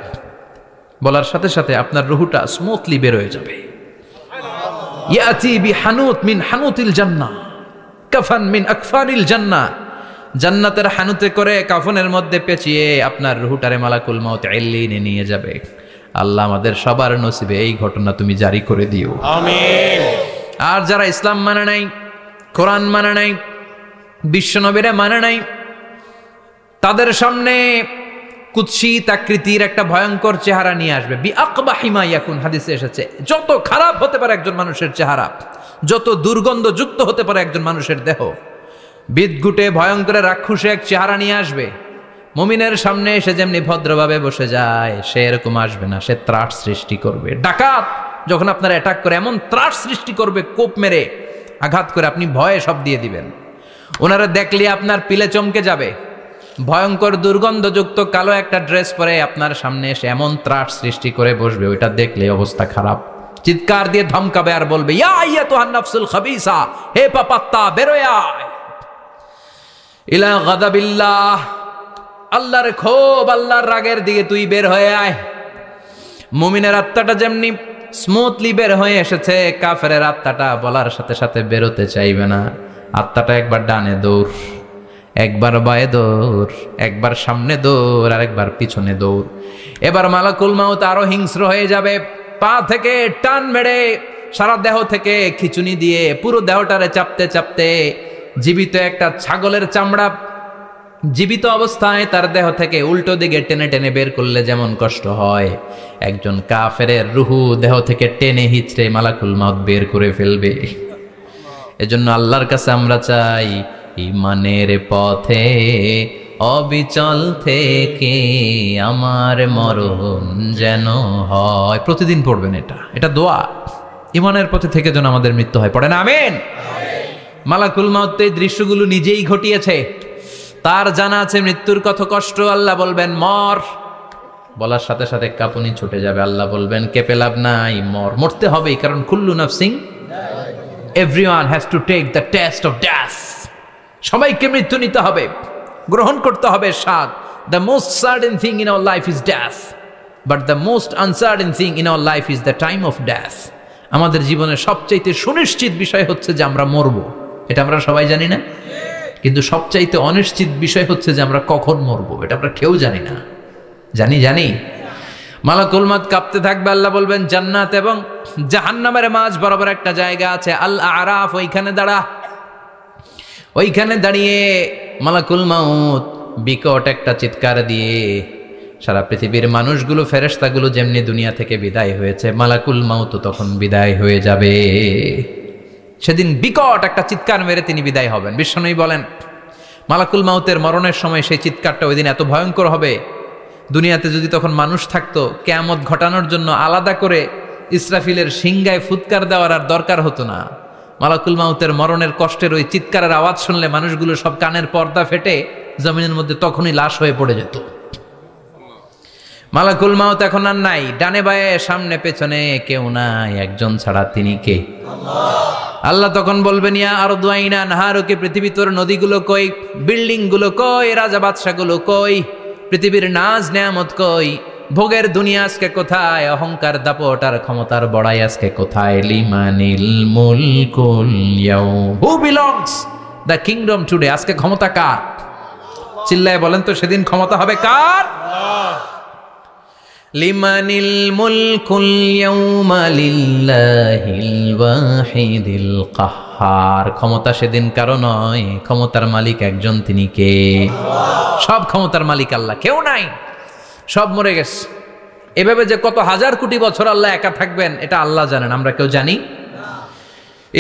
বলার সাথে সাথে আপনার রুহুটা স্মুথলি বেরোয় যাবে। ইয়াতি বিহানুত মিন হানুতিল জান্নাহ, কাফান মিন আকফানিল জান্নাহ, জান্নাতের হানুতে করে কাফনের মধ্যে পেঁচিয়ে আপনার রুহুটারে মালাকুল মাউত ইল্লিনে নিয়ে যাবে। আল্লাহ আমাদের সবার নসিবে এই ঘটনা তুমি জারি করে দিও, আমিন। আর যারা ইসলাম মানে নাই, কোরআন মানে নাই, বিশ্বনবীরা মানে নাই, তাদের সামনে কুৎসিত আকৃতির একটা ভয়ঙ্কর চেহারা নিয়ে আসবে। বিআকবাহি মা ইয়াকুন, হাদিসে এসেছে, যত খারাপ হতে পারে একজন মানুষের চেহারা, যত দুর্গন্ধযুক্ত হতে পারে একজন মানুষের দেহ, বিদঘুটে ভয়ঙ্কর রাক্ষসে এক চেহারা নিয়ে আসবে। মুমিনের সামনে এসে যেমনি ভদ্রভাবে বসে যায়, সে এরকম আসবে না। সে ত্রাস সৃষ্টি করবে। ডাকাত যখন আপনার অ্যাটাক করে এমন ত্রাস সৃষ্টি করবে, কোপ মেরে আঘাত করে আপনি ভয়ে সব দিয়ে দিবেন। ওনারা দেখলে আপনার পিলে চমকে যাবে। ভয়ঙ্কর দুর্গন্ধযুক্ত কালো একটা ড্রেস পরে আপনার সামনে এসে এমন ত্রাস সৃষ্টি করে বসবে, ওইটা দেখলে অবস্থা খারাপ। চিৎকার দিয়ে ধমকাবে আর বলবে, ইয়া আইয়াতুহান নাফসুল খাবিসা, হে পাপাত্তা বেরোয় আয় ইলা গাদাবিল্লাহ, আল্লাহর ক্ষোভ, আল্লাহর রাগের দিকে তুই বের হয়ে আয়। মুমিনের আত্মাটা যেমনি স্মুথলি বের হয়ে এসেছে, কাফেরের আত্মাটা বলার সাথে সাথে বেরোতে চাইবে না। আত্মাটা একবার ডানে দৌড়, একবার বায়ে দৌড়, একবার সামনে দৌড়, আর একবার পিছনে দৌড়। এবার মালাকুল মাউত আরো হিংস্র হয়ে যাবে। পা থেকে টান মেরে সারা দেহ থেকে খিচুনি দিয়ে পুরো দেহটারে চাপতে চাপতে জীবিত একটা ছাগলের চামড়া জীবিত অবস্থায় তার দেহ থেকে উল্টো দিকে টেনে টেনে বের করলে যেমন কষ্ট হয়, একজন কাফেরের রুহু দেহ থেকে টেনে হিচড়ে মালাকুল মাউত বের করে ফেলবে। এজন্য আল্লাহর কাছে আমরা চাই, ঈমানের পথে অবিচল থেকে আমার মরণ যেন হয়। প্রতিদিন পড়বেন এটা দোয়া। ঈমানের পথে থেকে যেন আমাদের মৃত্যু হয়। পড়েন আমিন। মালাকুল মাউত এই দৃশ্যগুলো নিজেই ঘটিয়েছে, তার জানা আছে মৃত্যুর কত কষ্ট। আল্লাহ বলবেন মর, বলার সাথে সাথে কাঁপুনি ছুটে যাবে। আল্লাহ বলবেন কেঁপে লাভ নাই, মরতে হবেই, কারণ কুল্লু নাফসিং, everyone has to take the test of death. সবাইকে মৃত্যু নিতে হবে, গ্রহণ করতে হবে স্বাদ। The most certain thing in our life is death, but the most uncertain thing in our life is the time of death. আমাদের জীবনের সবচাইতে সুনিশ্চিত বিষয় হচ্ছে যে আমরা মরব, এটা আমরা সবাই জানি না, কিন্তু সবচাইতে অনিশ্চিত বিষয় হচ্ছে যে আমরা কখন মরব, এটা আমরা কেউ জানি না। জানি মালাকুল মউত কাঁপতে থাকবে। আল্লাহ বলবেন জান্নাত এবং জাহান্নামের মাঝ বরাবর একটা জায়গা আছে, আল আরাফ, ওইখানে দাঁড়া। ওইখানে দাঁড়িয়ে মালাকুল মউত বিকট একটা চিৎকার দিয়ে সারা পৃথিবীর মানুষগুলো, ফেরেশতাগুলো যেমনি দুনিয়া থেকে বিদায় হয়েছে, মালাকুল মউত তখন বিদায় হয়ে যাবে। সেদিন বিকট একটা চিৎকার মেরে তিনি বিদায় হবেন। বিশ্বনবী বলেন মালাকুল মউতের মরণের সময় সেই চিৎকারটা ওই দিন এত ভয়ঙ্কর হবে, দুনিয়াতে যদি তখন মানুষ থাকতো, কিয়ামত ঘটানোর জন্য আলাদা করে ইসরাফিলের সিংগায় ফুৎকার দেওয়ার আর দরকার হতো না। মালাকুল মউতের মরণের কষ্টের ওই চিৎকারের আওয়াজ শুনলে মানুষগুলো সব কানের পর্দা ফেটে জমিনের মধ্যে তখনই লাশ হয়ে পড়ে যেত। মালাকুল মউত এখন আর নাই, ডানে বায়ে সামনে পেছনে কেউ নাই, একজন ছাড়া, তিনি কে? আল্লাহ তখন বলবেন ইয়া আরদু আইনা নাহারুকে, পৃথিবী তোর নদীগুলো কই, বিল্ডিং গুলো কই, রাজা বাদশা গুলো কই, পৃথিবীর নাজ নেয়ামত কই, ভোগের দুনিয়া আজকে কোথায়, অহংকার দাপট আর ক্ষমতার বড়াই আজকে কোথায়? লিমানিল মুলকুল ইয়াউম, who belongs the kingdom today, আজকে ক্ষমতা কার? চিল্লায় বলেন তো সেদিন ক্ষমতা হবে কার? লিমানিল মুলকুল ইয়াউমা লিল্লাহিল ওয়াহিদিল কাহ্হার, ক্ষমতা সেদিন কারো নয়, ক্ষমতার মালিক একজন, তিনি কে? সব ক্ষমতার মালিক আল্লাহ, কেউ নাই, সব মরে গেছে। এভাবে যে কত হাজার কোটি বছর আল্লাহ একা থাকবেন এটা আল্লাহ জানেন, আমরা কেউ জানি?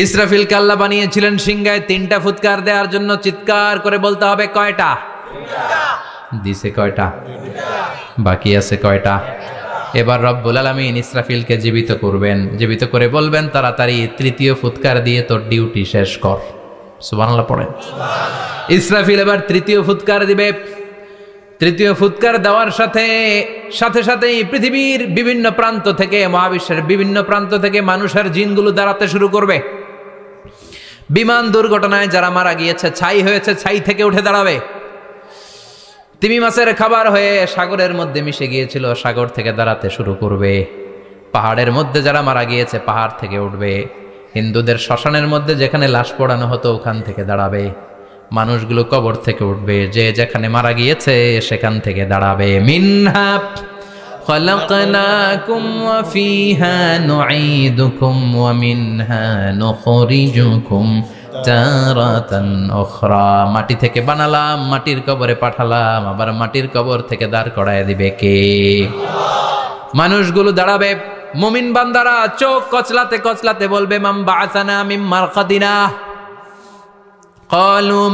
ইসরাফিলকে আল্লাহ বানিয়েছিলেন সিংহায় 3টা ফুৎকার দেওয়ার জন্য, চিৎকার করে বলতে হবে কয়টা? দিছে কয়টা? বাকি আছে কয়টা? এবার রব্বুল আলামিন ইসরাফিলকে জীবিত করবেন, জীবিত করে বলবেন তাড়াতাড়ি 3য় ফুৎকার দিয়ে তোর ডিউটি শেষ কর। সুবহানাল্লাহ পড়েন। ইসরাফিল এবার 3য় ফুৎকার দিবে। 3য় ফুৎকার দেওয়ার সাথে সাথেই পৃথিবীর বিভিন্ন প্রান্ত থেকে, মহাবিশ্বের বিভিন্ন প্রান্ত থেকে মানুষের জিনগুলো দাঁড়াতে শুরু করবে। বিমান দুর্ঘটনায় যারা মারা গিয়েছে, ছাই হয়েছে, ছাই থেকে উঠে দাঁড়াবে। তিমি মাছের খাবার হয়ে সাগরের মধ্যে মিশে গিয়েছিল, সাগর থেকে দাঁড়াতে শুরু করবে। পাহাড়ের মধ্যে যারা মারা গিয়েছে, পাহাড় থেকে উঠবে। হিন্দুদের শ্মশানের মধ্যে যেখানে লাশ পোড়ানো হতো, ওখান থেকে দাঁড়াবে। মানুষগুলো কবর থেকে উঠবে, যে যেখানে মারা গিয়েছে সেখান থেকে দাঁড়াবে। মিনহা খালাকনাকুম ওয়া ফিহা নুঈদুকুম ওয়া মিনহা নুখরিজুকুম তারাতান উখরা, মাটি থেকে বানালাম, মাটির কবরে পাঠালাম, আবার মাটির কবর থেকে দাঁড় করায় দিবে কে? মানুষগুলো দাঁড়াবে। মুমিন বান্দারা চোখ কচলাতে কচলাতে বলবে মাম বাআসানা মিন মারকাদিনা, قالوا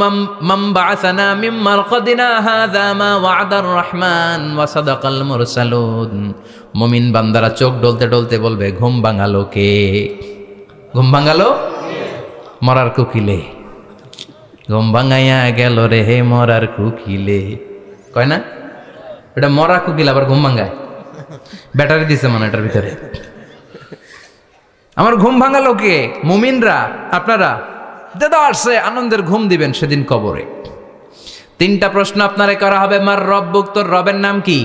من بعثنا من مرقدنا هذا ما وعد الرحمن وصدق المرسلون। মুমিন বান্দারা চোখ ডলতে ডলতে বলবে ঘুম ভাঙালো কে? ঘুম ভাঙালো মরার কুকিলে, ঘুম ভাঙাইয়া গেল রে হে মরার কুকিলে, কয় না? এটা মরা কুকিল আবার ঘুম ভাঙায়, ব্যাটারি দিছে মানে এটার ভিতরে। আমার ঘুম ভাঙালো কে? মুমিনরা, আপনারা দেদারসে আনন্দের ঘুম দিবেন সেদিন কবরে। 3টা প্রশ্ন আপনারে করা হবে। মার রব্বুক, তোর রবের নাম কি?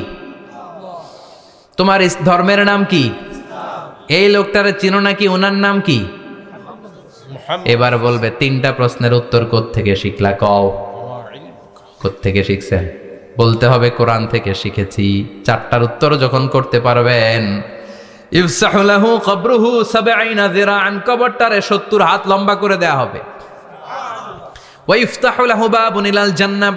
তোমার ধর্মের নাম কি? এই লোকটারে চিনো নাকি? ওনার নাম কি? এবার বলবে 3টা প্রশ্নের উত্তর কোত্থেকে শিখলা? কও কোত্থেকে শিখছেন? বলতে হবে কোরআন থেকে শিখেছি। 4টার উত্তর যখন করতে পারবেন, ইফসাহু লাহু কবরুহু 70 যিরাআন, কবরটারে 70 হাত লম্বা করে দেয়া হবে। ওয়া ইফতাহু লাহু বাবুন ইলাল জান্নাহ,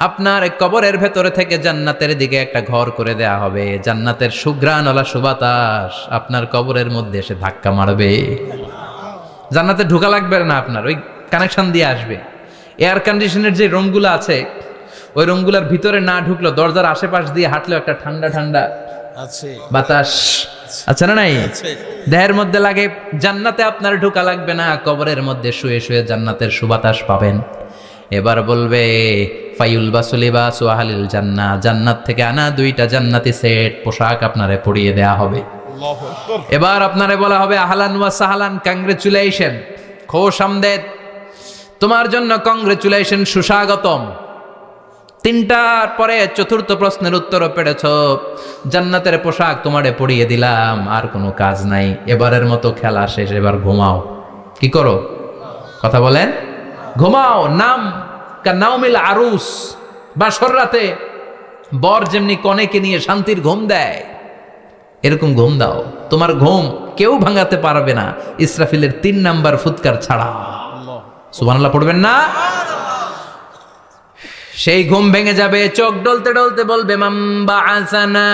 আপনার কবরের ভেতরে থেকে জান্নাতের দিকে একটা ঘর করে দেয়া হবে। জান্নাতের সুঘ্রাণওয়ালা সুবাতাস আপনার কবরের মধ্যে এসে ধাক্কা মারবে। জান্নাতে ঢোকা লাগবে না, আপনার ওই কানেকশন দিয়ে আসবে। এয়ার কন্ডিশনের যে রুমগুলো আছে, ওই রুমগুলোর ভিতরে না ঢুকলো, দরজার আশেপাশ দিয়ে হাঁটলেও একটা ঠান্ডা ঠান্ডা বাতাস আছে না? নাই? দেহের মধ্যে লাগে। জান্নাতে আপনার ঢোকা লাগবে না, কবরের মধ্যে শুয়ে শুয়ে জান্নাতের সুবাতাস পাবেন। এবার বলবে ফাইউল বাসুলিবাস ওয়াহালিল জান্নাহ, জান্নাত থেকে আনা 2টা জান্নাতি সেট পোশাক আপনারে পরিয়ে দেয়া হবে। এবার আপনারে বলা হবে আহলান ওয়া সাহলান, কংগ্রেচুলেশন, খোশ আমদেদ, তোমার জন্য কংগ্রেচুলেশন, সুস্বাগতম। 3টার পরে 4র্থ প্রশ্নের উত্তরও পেরেছ, জান্নাতের পোশাক তোমারে পরিয়ে দিলাম, আর কোনো কাজ নাই, এবারের মতো খেলা শেষ, এবার ঘুমাও। কি করো? কথা বলেন। ঘুমাও। নাম কানাউমিল আরুস, বাসর রাতে বর যেমনি কনেকে নিয়ে শান্তির ঘুম দেয়, এরকম ঘুম দাও। তোমার ঘুম কেউ ভাঙাতে পারবে না ইসরাফিলের 3 নাম্বার ফুৎকার ছাড়া। সুবহানাল্লাহ পড়বেন না? সেই ঘুম ভেঙে যাবে, চোখ ডলতে ডলতে বলবে মান বাআসানা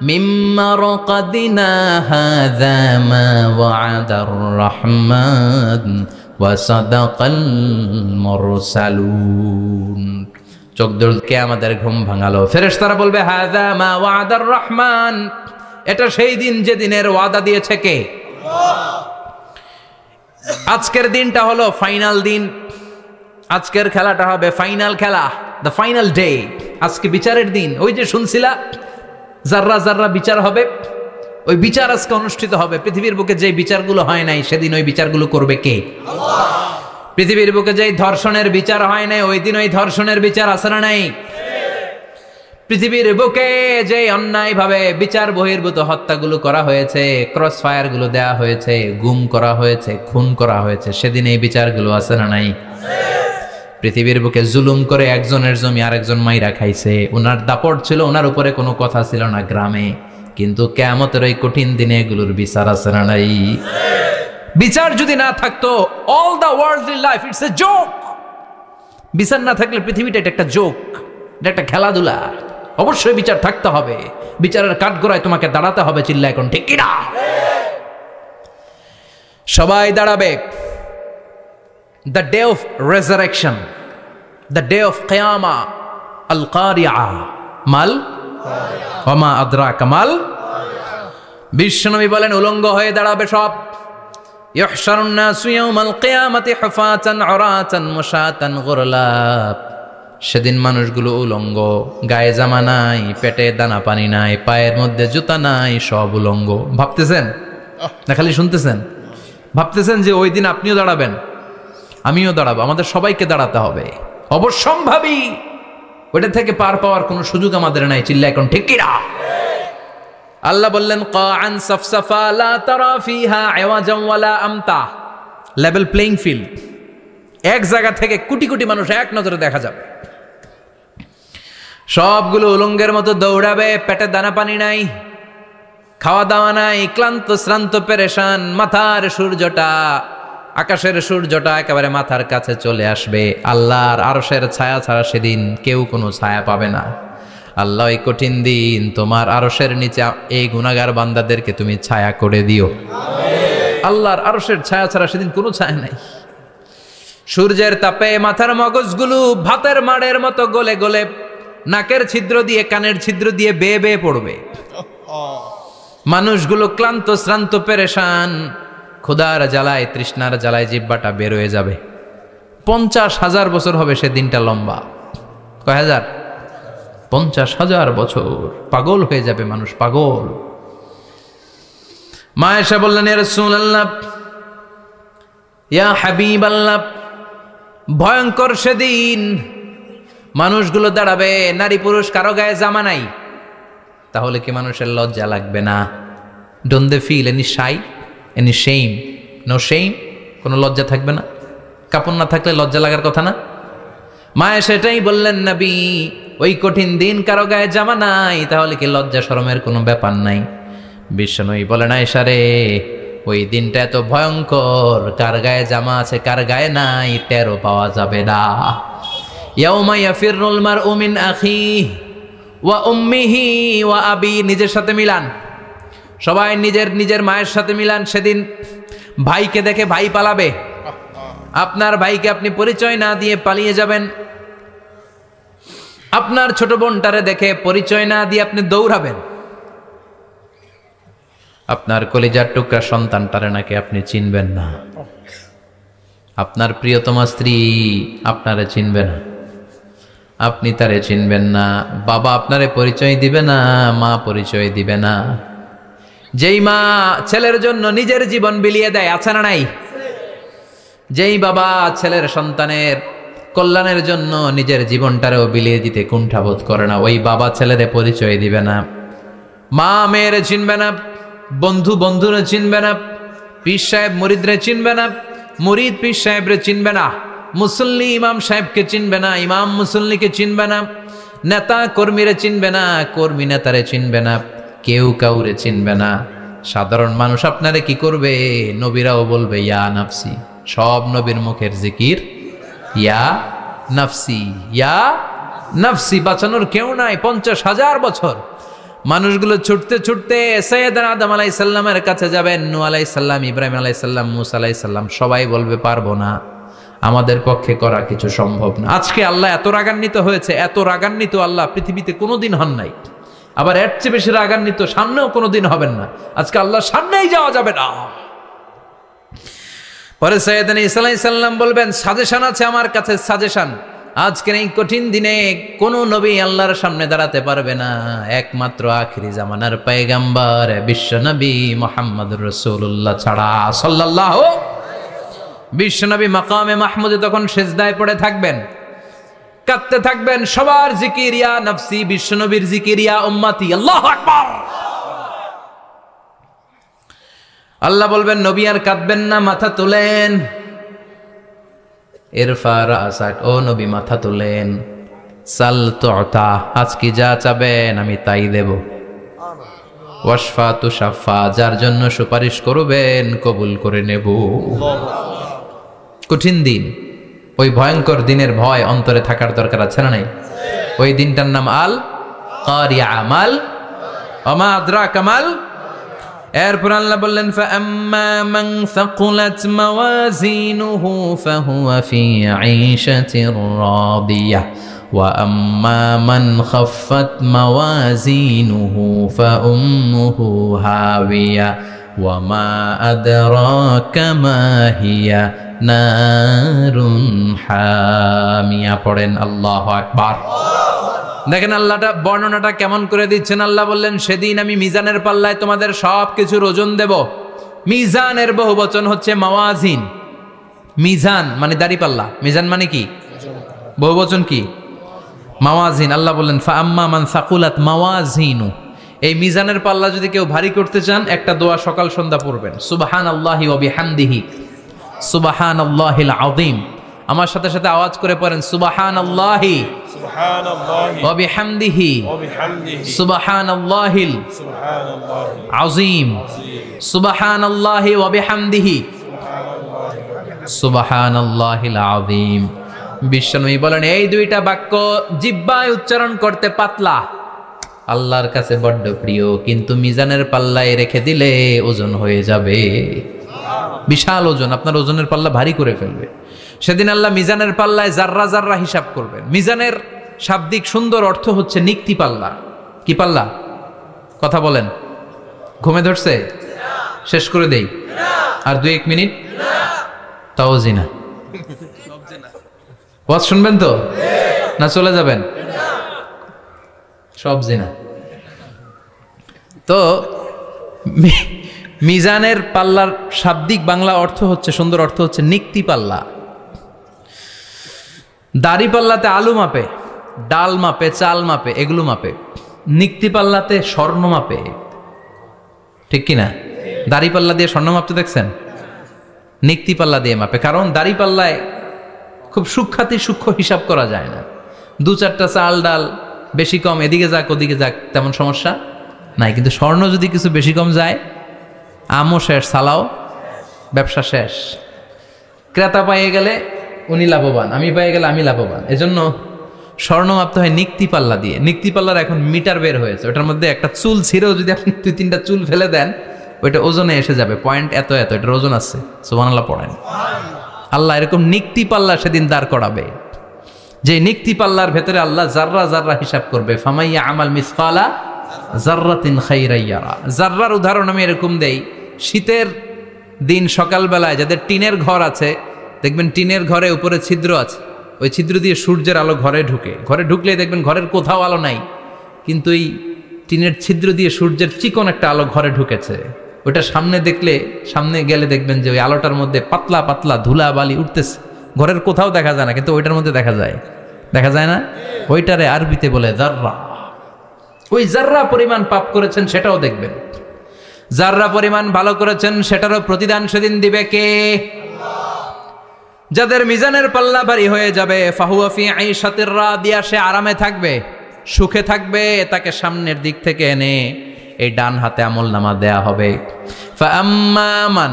মিন মারকাদিনা হাযা মা ওয়া'দার রাহমান ওয়া সাদাকাল মুরসালুন। চোখ ডলকে আমাদের ঘুম ভাঙালো। ফেরেশতারা বলবে হাযা মা ওয়া'দার রাহমান, এটা সেই দিন যে দিনের ওয়াদা দিয়েছে কে? আল্লাহ। আজকের দিনটা হলো ফাইনাল দিন, আজকের খেলাটা হবে ফাইনাল খেলা, দ্য ফাইনাল ডে। আজকে বিচারের দিন। ওই যে শুনছিলা জাররা জাররা বিচার হবে, ওই বিচার আজকে অনুষ্ঠিত হবে। পৃথিবীর বুকে যে বিচারগুলো হয় নাই সেদিন ওই বিচারগুলো করবে কে? আল্লাহ। পৃথিবীর বুকে যে ধর্ষণের বিচার হয় নাই ওই দিন ওই ধর্ষণের বিচার আছে না নাই? পৃথিবীর বুকে যে অন্যায় ভাবে বিচার বহির্ভূত হত্যাগুলো করা হয়েছে, ক্রস ফায়ার গুলো দেওয়া হয়েছে, গুম করা হয়েছে, খুন করা হয়েছে, সেদিন এই বিচারগুলো আছে না নাই? পৃথিবীর বুকে জুলুম করে একজনের জমি আরেকজন মাইরা খাইছে, ওনার দাপট ছিল, ওনার উপরে কোনো কথা ছিল না গ্রামে, কিন্তু কিয়ামতের ওই কঠিন দিনে এগুলোর বিচার আছে না নাই? বিচার যদি না থাকতো, all the worldly life it's a joke. বিচার না থাকলে পৃথিবীটা এটা একটা জোক, এটা একটা খেলাধুলা। অবশ্যই বিচার থাকতে হবে, বিচারের কাঠগড়ায় তোমাকে দাঁড়াতে হবে। চিল্লা এখন ঠিক কিনা? সবাই দাঁড়াবে। The day of resurrection, the day of কিয়ামা, আল কারিআ মাল ওয়া মা আদরাকা মাল। বিশ্বনবী বলেন উলঙ্গ হয়ে দাঁড়াবে সব। ইহশারুন নাসু ইয়াউমাল কিয়ামাতি হুফাতান উরাতান মুশাতান গুরলা। সেদিন মানুষগুলো উলঙ্গ, গায়ে জামা নাই, পেটে দানা পানি নাই, পায়ের মধ্যে জুতা নাই, সব উলঙ্গ। ভাবতেছেন না খালি শুনতেছেন? ভাবতেছেন যে ওই দিন আপনিও দাঁড়াবেন, আমিও দাঁড়াবো, আমাদের সবাইকে দাঁড়াতে হবে। অবশ্যম্ভাবী, ওইটা থেকে পার পাওয়ার কোনো সুযোগ আমাদের নাই। চিল্লা এখন ঠিক কিনা? আল্লাহ বললেন কাআন সাফসাফা লা তারা ফিহা আওয়াজাম ওয়ালা আমতা, লেভেল প্লেইং ফিল্ড। এক জায়গা থেকে কোটি কোটি মানুষ এক নজরে দেখা যাবে। সবগুলো উলঙ্গের মতো দৌড়াবে, পেটে দানা পানি নাই, খাওয়া দাওয়া নাই, ক্লান্ত শ্রান্ত পেরেশান। মাথার সূর্যটা, আকাশের সূর্যটা একেবারে মাথার কাছে চলে আসবে। আল্লাহর আরশের ছায়া ছাড়া সেদিন কেউ কোনো ছায়া পাবে না। আল্লাহ এই কঠিন দিন তোমার আরশের নিচে এই গুনাহগার বান্দাদেরকে তুমি ছায়া করে দিও। আল্লাহর আরশের ছায়া ছাড়া সেদিন কোনো ছায়া নাই। সূর্যের তাপে মাথার মগজগুলো ভাতের মাড়ের মতো গলে গলে নাকের ছিদ্র দিয়ে কানের ছিদ্র দিয়ে বেয়ে বেয়ে পড়বে। মানুষগুলো ক্লান্ত শ্রান্ত পেরেশান, ক্ষুধার জ্বালায় তৃষ্ণার জ্বালায় জিহ্বাটা বের হয়ে যাবে। 50,000 বছর হবে সে দিনটা লম্বা। কয় হাজার? 50,000 বছর। পাগল হয়ে যাবে মানুষ, পাগল। মা আয়েশা বললেন ইয়া রাসূলুল্লাহ, ইয়া হাবিবাল্লাহ, ভয়ঙ্কর সেদিন মানুষগুলো দাঁড়াবে, নারী পুরুষ কারো গায়ে জামা নাই, তাহলে কি মানুষের লজ্জা লাগবে না? Don't they feel any shy, any shame? No shame, কোনো লজ্জা থাকবে না? কাপড় না থাকলে লজ্জা লাগার কথা না? মায়ে সেটাই বললেন নবী, ওই কঠিন দিন কারো গায়ে জামা নাই, তাহলে কি লজ্জা শরমের কোনো ব্যাপার নাই? বিশ্বনবী বলেন আয়েশা রে, ওই দিনটা এত ভয়ঙ্কর, কার গায়ে জামা আছে কার গায়ে নাই টেরও পাওয়া যাবে না। ইয়াউমা ইয়াফিরুল মারউ মিন আখিহি ওয়া উম্মিহি ওয়া আবি, নিজের সাথে মিলান, সবাই নিজের নিজের মায়ের সাথে মিলান। সেদিন ভাইকে দেখে ভাই পালাবে, আপনার ভাইকে আপনি পরিচয় না দিয়ে পালিয়ে যাবেন। আপনার ছোট বোনটারে দেখে পরিচয় না দিয়ে আপনি দৌড়াবেন। আপনার কলিজার টুকরা সন্তানটারে নাকি আপনি চিনবেন না। আপনার প্রিয়তমা স্ত্রী আপনারে চিনবে না, আপনি তারে চিনবেন না, বাবা আপনারে পরিচয় দিবে না, মা পরিচয় দিবে না। যেই মা ছেলের জন্য নিজের জীবন বিলিয়ে দেয়, আছে না নাই? যেই বাবা ছেলের সন্তানের কল্যাণের জন্য নিজের জীবনটারেও বিলিয়ে দিতে কুণ্ঠাবোধ করে না, ওই বাবা ছেলেরে পরিচয় দিবে না। মা মেয়েরে চিনবে না, বন্ধু বন্ধুরে চিনবে না, পীর সাহেব মুরিদরে চিনবে না, মুরিদ পীর সাহেবরে চিনবে না, মুসল্লি ইমাম সাহেবকে চিনবে না, ইমাম মুসল্লিকে চিনবে না, নেতা কর্মীরে চিনবে না, কর্মী নেতারে চিনবে না, কেউ কাউরে চিনবে না। সাধারণ মানুষ আপনারে কি করবে? নবীরাও বলবে ইয়া নাফসি। সব নবীর মুখের জিকির ইয়া নাফসি, ইয়া নাফসি। বাঁচানোর কেউ নাই। 50,000 বছর মানুষগুলো ছুটতে ছুটতে সৈয়দনা আদম আলাইহিস সালামের কাছে যাবেন, নূহ আলাইহিস সালাম, ইব্রাহিম আলাইহিস সালাম, মূসা আলাইহিস সালাম। সবাই বলবে পারবো না, আমাদের পক্ষে করা কিছু সম্ভব না। আজকে আল্লাহ এত রাগান্বিত হয়েছে, এত রাগান্বিত আল্লাহ পৃথিবীতে কোনোদিন হন নাই। আবার এর চেয়ে বেশি রাগান্বিত সামনেও কোনোদিন হবেন না। আজকে আল্লাহর সামনেই যাওয়া যাবে না। পরে সৈয়দনা ঈসা আলাইহিস সালাম বলবেন সাজেশন আছে আমার কাছে, সাজেশন। আজকের এই কঠিন দিনে কোন নবী আল্লাহর সামনে দাঁড়াতে পারবে না, একমাত্র আখিরি জামানার পয়গম্বর বিশ্ব নবী মুহাম্মদুর রাসূলুল্লাহ ছাড়া সাল্লাল্লাহু। বিশ্ব নবী মাকামে মাহমুদে তখন সিজদায় পড়ে থাকবেন, কাঁদতে থাকবেন। সবার জিকির ইয়া নফসি, বিশ্ব নবীর জিকির ইয়া উম্মতি। আল্লাহু আকবার। আল্লাহ বলবেন নবী আর কাঁদবেন না, মাথা তোলেন। ইরফা রাসাক, ও নবী মাথা তোলেন। সাল তুতা, আজকে যা চাবেন আমি তাই দেব। ওয়াশফা তুশাফা, যার জন্য সুপারিশ করবেন কবুল করে নেব। কঠিন দিন, ওই ভয়ঙ্কর দিনের ভয় অন্তরে থাকার দরকার আছে না নাই? ওই দিনটার নাম আল কারিয়া, মাল ওমা আদরাকা মাল। এরপর আল্লাহ বললেন ফাআম্মা মান সাকুলাত মাওয়াজিনুহু ফাহুয়া ফি আইশাতির রাদিয়াহ ওয়া আম্মা মান খাফফাত মাওয়াজিনুহু ফাউম্মুহু হাওিয়া ওয়া মা আদরাকা মা হিয়া নারুন হামিয়া। পড়েন আল্লাহু আকবার। দেখেন আল্লাহটা বর্ণনাটা কেমন করে দিচ্ছেন। আল্লাহ বললেন সেদিন আমি মিজানের পাল্লায় তোমাদের সব কিছুর ওজন দেব। মিজানের বহু বচন হচ্ছে মাওয়াজিন। মিজান মানে দাড়ি পাল্লা, মিজান মানে কি? বহু বচন কি? মাওয়াজিন। আল্লাহ বললেন ফাআম্মা মান সাকুলাত মাওয়াজিনু, এই মিজানের পাল্লা যদি কেউ ভারী করতে চান একটা দোয়া সকাল সন্ধ্যা পড়বেন, সুবহানাল্লাহি ওয়া বিহামদিহি সুবহানাল্লাহিল আযীম। আমার সাথে সাথে আওয়াজ করে পড়েন সুবহানাল্লাহি ওয়া বিহামদিহি সুবহানাল্লাহিল আযীম সুবহানাল্লাহি ওয়া বিহামদিহি সুবহানাল্লাহিল আযীম। বিশ্বনবী বলেন এই দুইটা বাক্য জিহ্বায় উচ্চারণ করতে পাতলা, আল্লাহর কাছে বড্ড প্রিয়, কিন্তু মিজানের পাল্লায় রেখে দিলে ওজন হয়ে যাবে, বিশাল ওজন, আপনার ওজনের পাল্লা ভারী করে ফেলবে। সেদিন আল্লাহ মিজানের পাল্লায় জাররা জাররা হিসাব করবেন। মিজানের শাব্দিক সুন্দর অর্থ হচ্ছে নিক্তি পাল্লা। কি পাল্লা? কথা বলেন। ঘুমে ধরছে? শেষ করে দেই আর 2-1 মিনিট। তাও জিনা। ওয়াজ শুনবেন তো না চলে যাবেন? সব জিনা। তো মিজানের পাল্লার শাব্দিক বাংলা অর্থ হচ্ছে, সুন্দর অর্থ হচ্ছে নিক্তি পাল্লা। দাড়ি পাল্লাতে আলু মাপে, ডাল মাপে, চাল মাপে, এগুলো মাপে। নিক্তি পাল্লাতে স্বর্ণ মাপে, ঠিক কিনা? দাড়ি পাল্লা দিয়ে স্বর্ণ মাপতে দেখছেন? নিক্তি পাল্লা দিয়ে মাপে। কারণ দাড়ি পাল্লায় খুব সূক্ষ্মাতি সূক্ষ্ম হিসাব করা যায় না। 2-4টা চাল ডাল বেশি কম এদিকে যাক ওদিকে যাক তেমন সমস্যা নাই, কিন্তু স্বর্ণ যদি কিছু বেশি কম যায়, আমও শেষ, সালাও ব্যবসা শেষ। ক্রেতা পাইয়ে গেলে উনি লাভবান, আমি পাইয়ে গেলে আমি লাভবান। এজন্য স্বর্ণ মাপতে হয় নিক্তি পাল্লা দিয়ে। নিক্তি পাল্লার এখন মিটার বের হয়েছে, ওটার মধ্যে একটা চুল ছিঁড়েও যদি আপনি 2-3টা চুল ফেলে দেন ওইটা ওজনে এসে যাবে, পয়েন্ট এত এত, এটার ওজন আছে। সুবহানাল্লাহ পড়েন। আল্লাহ এরকম নিক্তি পাল্লা সেদিন দাঁড় করাবে, যে নিক্তি পাল্লার ভেতরে আল্লাহ জাররা জাররা হিসাব করবে। ফামাইয়া আমাল মিসকালা জাররাতিন খাইরান ইয়ারা। জাররার উদাহরণ আমি এরকম দেই, শীতের দিন সকালবেলায় যাদের টিনের ঘর আছে দেখবেন টিনের ঘরে উপরে ছিদ্র আছে, ওই ছিদ্র দিয়ে সূর্যের আলো ঘরে ঢুকে, ঘরে ঢুকলেই দেখবেন ঘরের কোথাও আলো নাই, কিন্তু এই টিনের ছিদ্র দিয়ে সূর্যের চিকন একটা আলো ঘরে ঢুকেছে। ওটা সামনে গেলে দেখবেন যে ওই আলোটার মধ্যে পাতলা পাতলা ধুলা বালি উঠতেছে, ঘরের কোথাও দেখা যায় না, কিন্তু ওইটার মধ্যে দেখা যায় না? ওইটারে আরবিতে বলে জাররা। ওই জাররা পরিমাণ পাপ করেছেন সেটাও দেখবেন, জাররা পরিমাণ ভালো করেছেন সেটারও প্রতিদান সেদিন দিবে কে? যাদের মিজানের পাল্লা ভারী হয়ে যাবে, ফাহুয়া ফি আইশাতির রাদিয়া, সে আরামে থাকবে, সুখে থাকবে, তাকে সামনের দিক থেকে এনে এই ডান হাতে আমলনামা দেয়া হবে। ফাআম্মা মান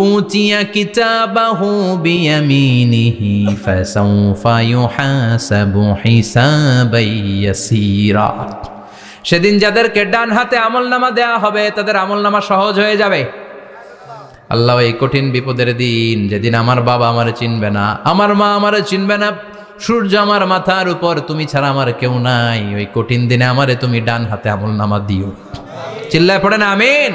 উতিয়া কিতাবাহু বিয়ামিনিহি ফাসাউফা ইউহাসাবু হিসাবান ইয়াসীরা। সেদিন যাদেরকে ডান হাতে আমলনামা দেয়া হবে তাদের আমলনামা সহজ হয়ে যাবে। আল্লাহ, এই কঠিন বিপদের দিন, যেদিন আমার বাবা আমারে চিনবে না, আমার মা আমারে চিনবে না, সূর্য আমার মাথার উপর, তুমি ছাড়া আমার কেউ নাই, ওই কঠিন দিনে আমারে তুমি ডান হাতে আমলনামা দিও। চিল্লায় পড়েন আমিন।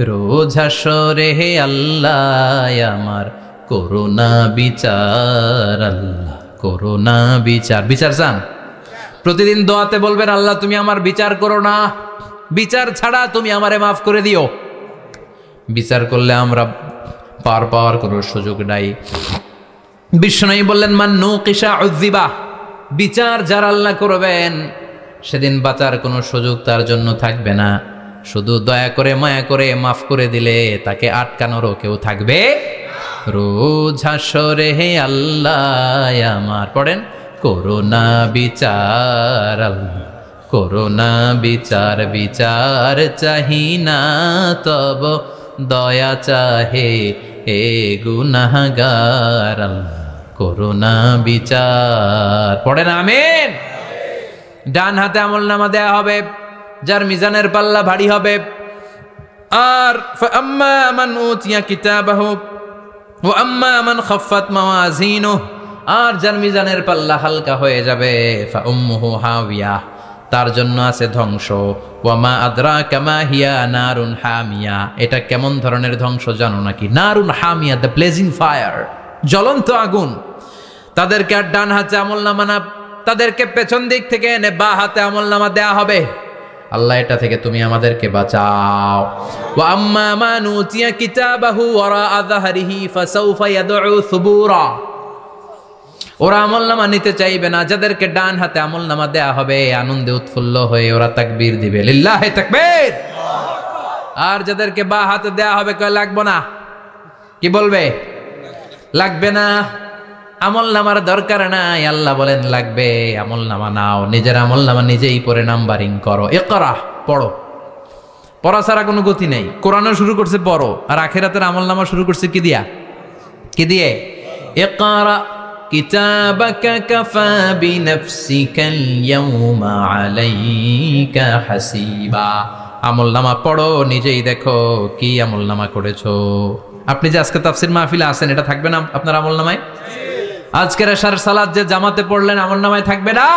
রোজ হাসরে হে আল্লাহ আমার করোনা বিচার, আল্লাহ করোনা বিচার। বিচার চান? প্রতিদিন দোয়াতে বলবেন, আল্লাহ তুমি আমার বিচার করো না, বিচার ছাড়া তুমি আমারে মাফ করে দিও। বিচার করলে আমরা পার পাওয়ার কোনো সুযোগ নাই। বিশ্বনবী বললেন, মান নুকিশা উযিবা, বিচার যার আল্লাহ করবেন সেদিন বাঁচার কোনো সুযোগ তার জন্য থাকবে না। শুধু দয়া করে মায়া করে মাফ করে দিলে তাকে আটকানোরও কেউ থাকবে। রোজ হাসরে হে আল্লাহ আমার, পড়েন, করোনা বিচার, আল্লাহ করোনা বিচার, বিচার চাহি না তব দয়া চাহে এ গুনাহগার, আল্লাহ করোনা বিচার। পড়েন আমিন। ডান হাতে আমলনামা দেয়া হবে যার মিজানের পাল্লা ভারী হবে। আর ফাআম্মা মান উতিয়া কিতাবাহু ওয়া আম্মা মান খাফফাত মাওয়াজিনুহু, আর যার মিজানের পাল্লা হালকা হয়ে যাবে, ফাউম্মুহু হাওিয়া, তার জন্য আছে ধ্বংস। ওয়া মা আদরাকা মা হিয়া নারুন হামিয়া, এটা কেমন ধরনের ধ্বংস জানো নাকি? নারুন হামিয়া, দ্য ব্লেজিং ফায়ার, জ্বলন্ত আগুন। তাদেরকে আর ডান হাতে আমলনামা না, তাদেরকে পেছন দিক থেকে এনে বা হাতে আমলনামা দেয়া হবে। আল্লাহ, এটা থেকে তুমি আমাদেরকে বাঁচাও। ওয়া আম্মা মান উতিয়া কিতাবাহু ওয়ারা যাহরিহি ফাসাউফা ইয়াদউ সুবুরা, ওরা আমলনামা নিতে চাইবে না। যাদেরকে ডান হাতে আমলনামা দেয়া হবে আনন্দে উৎফুল্ল হয়ে ওরা তাকবীর দিবে, লিল্লাহি তাকবীর। আর যাদেরকে বা হাতে দেয়া হবে কয় লাগবে না, কি বলবে? লাগবে না, আমলনামার দরকার নাই। আল্লাহ বলেন লাগবে, আমলনামা নাও, নিজের আমলনামা নিজেই পড়ে নাম্বারিং করো। ইকরা, পড়ো, পড়া ছাড়া কোনো গতি নেই। কোরআনও শুরু করছে পড়ো, আর আখিরাতের আমলনামা শুরু করছে কি দিয়া? কি দিয়ে? ইকরা কিতাবাকা কাফা বিনাফসিকাল ইয়াউমা আলাইকা হাসিবা। আমলনামা পড়ো, নিজেই দেখো কি আমলনামা করেছো। আপনি যে আজকে তাফসীর মাহফিলে আছেন, এটা থাকবে না আপনার আমলনামায়? আজকের এশার সালাত যে জামাতে পড়লেন, আমলনামায় থাকবে না?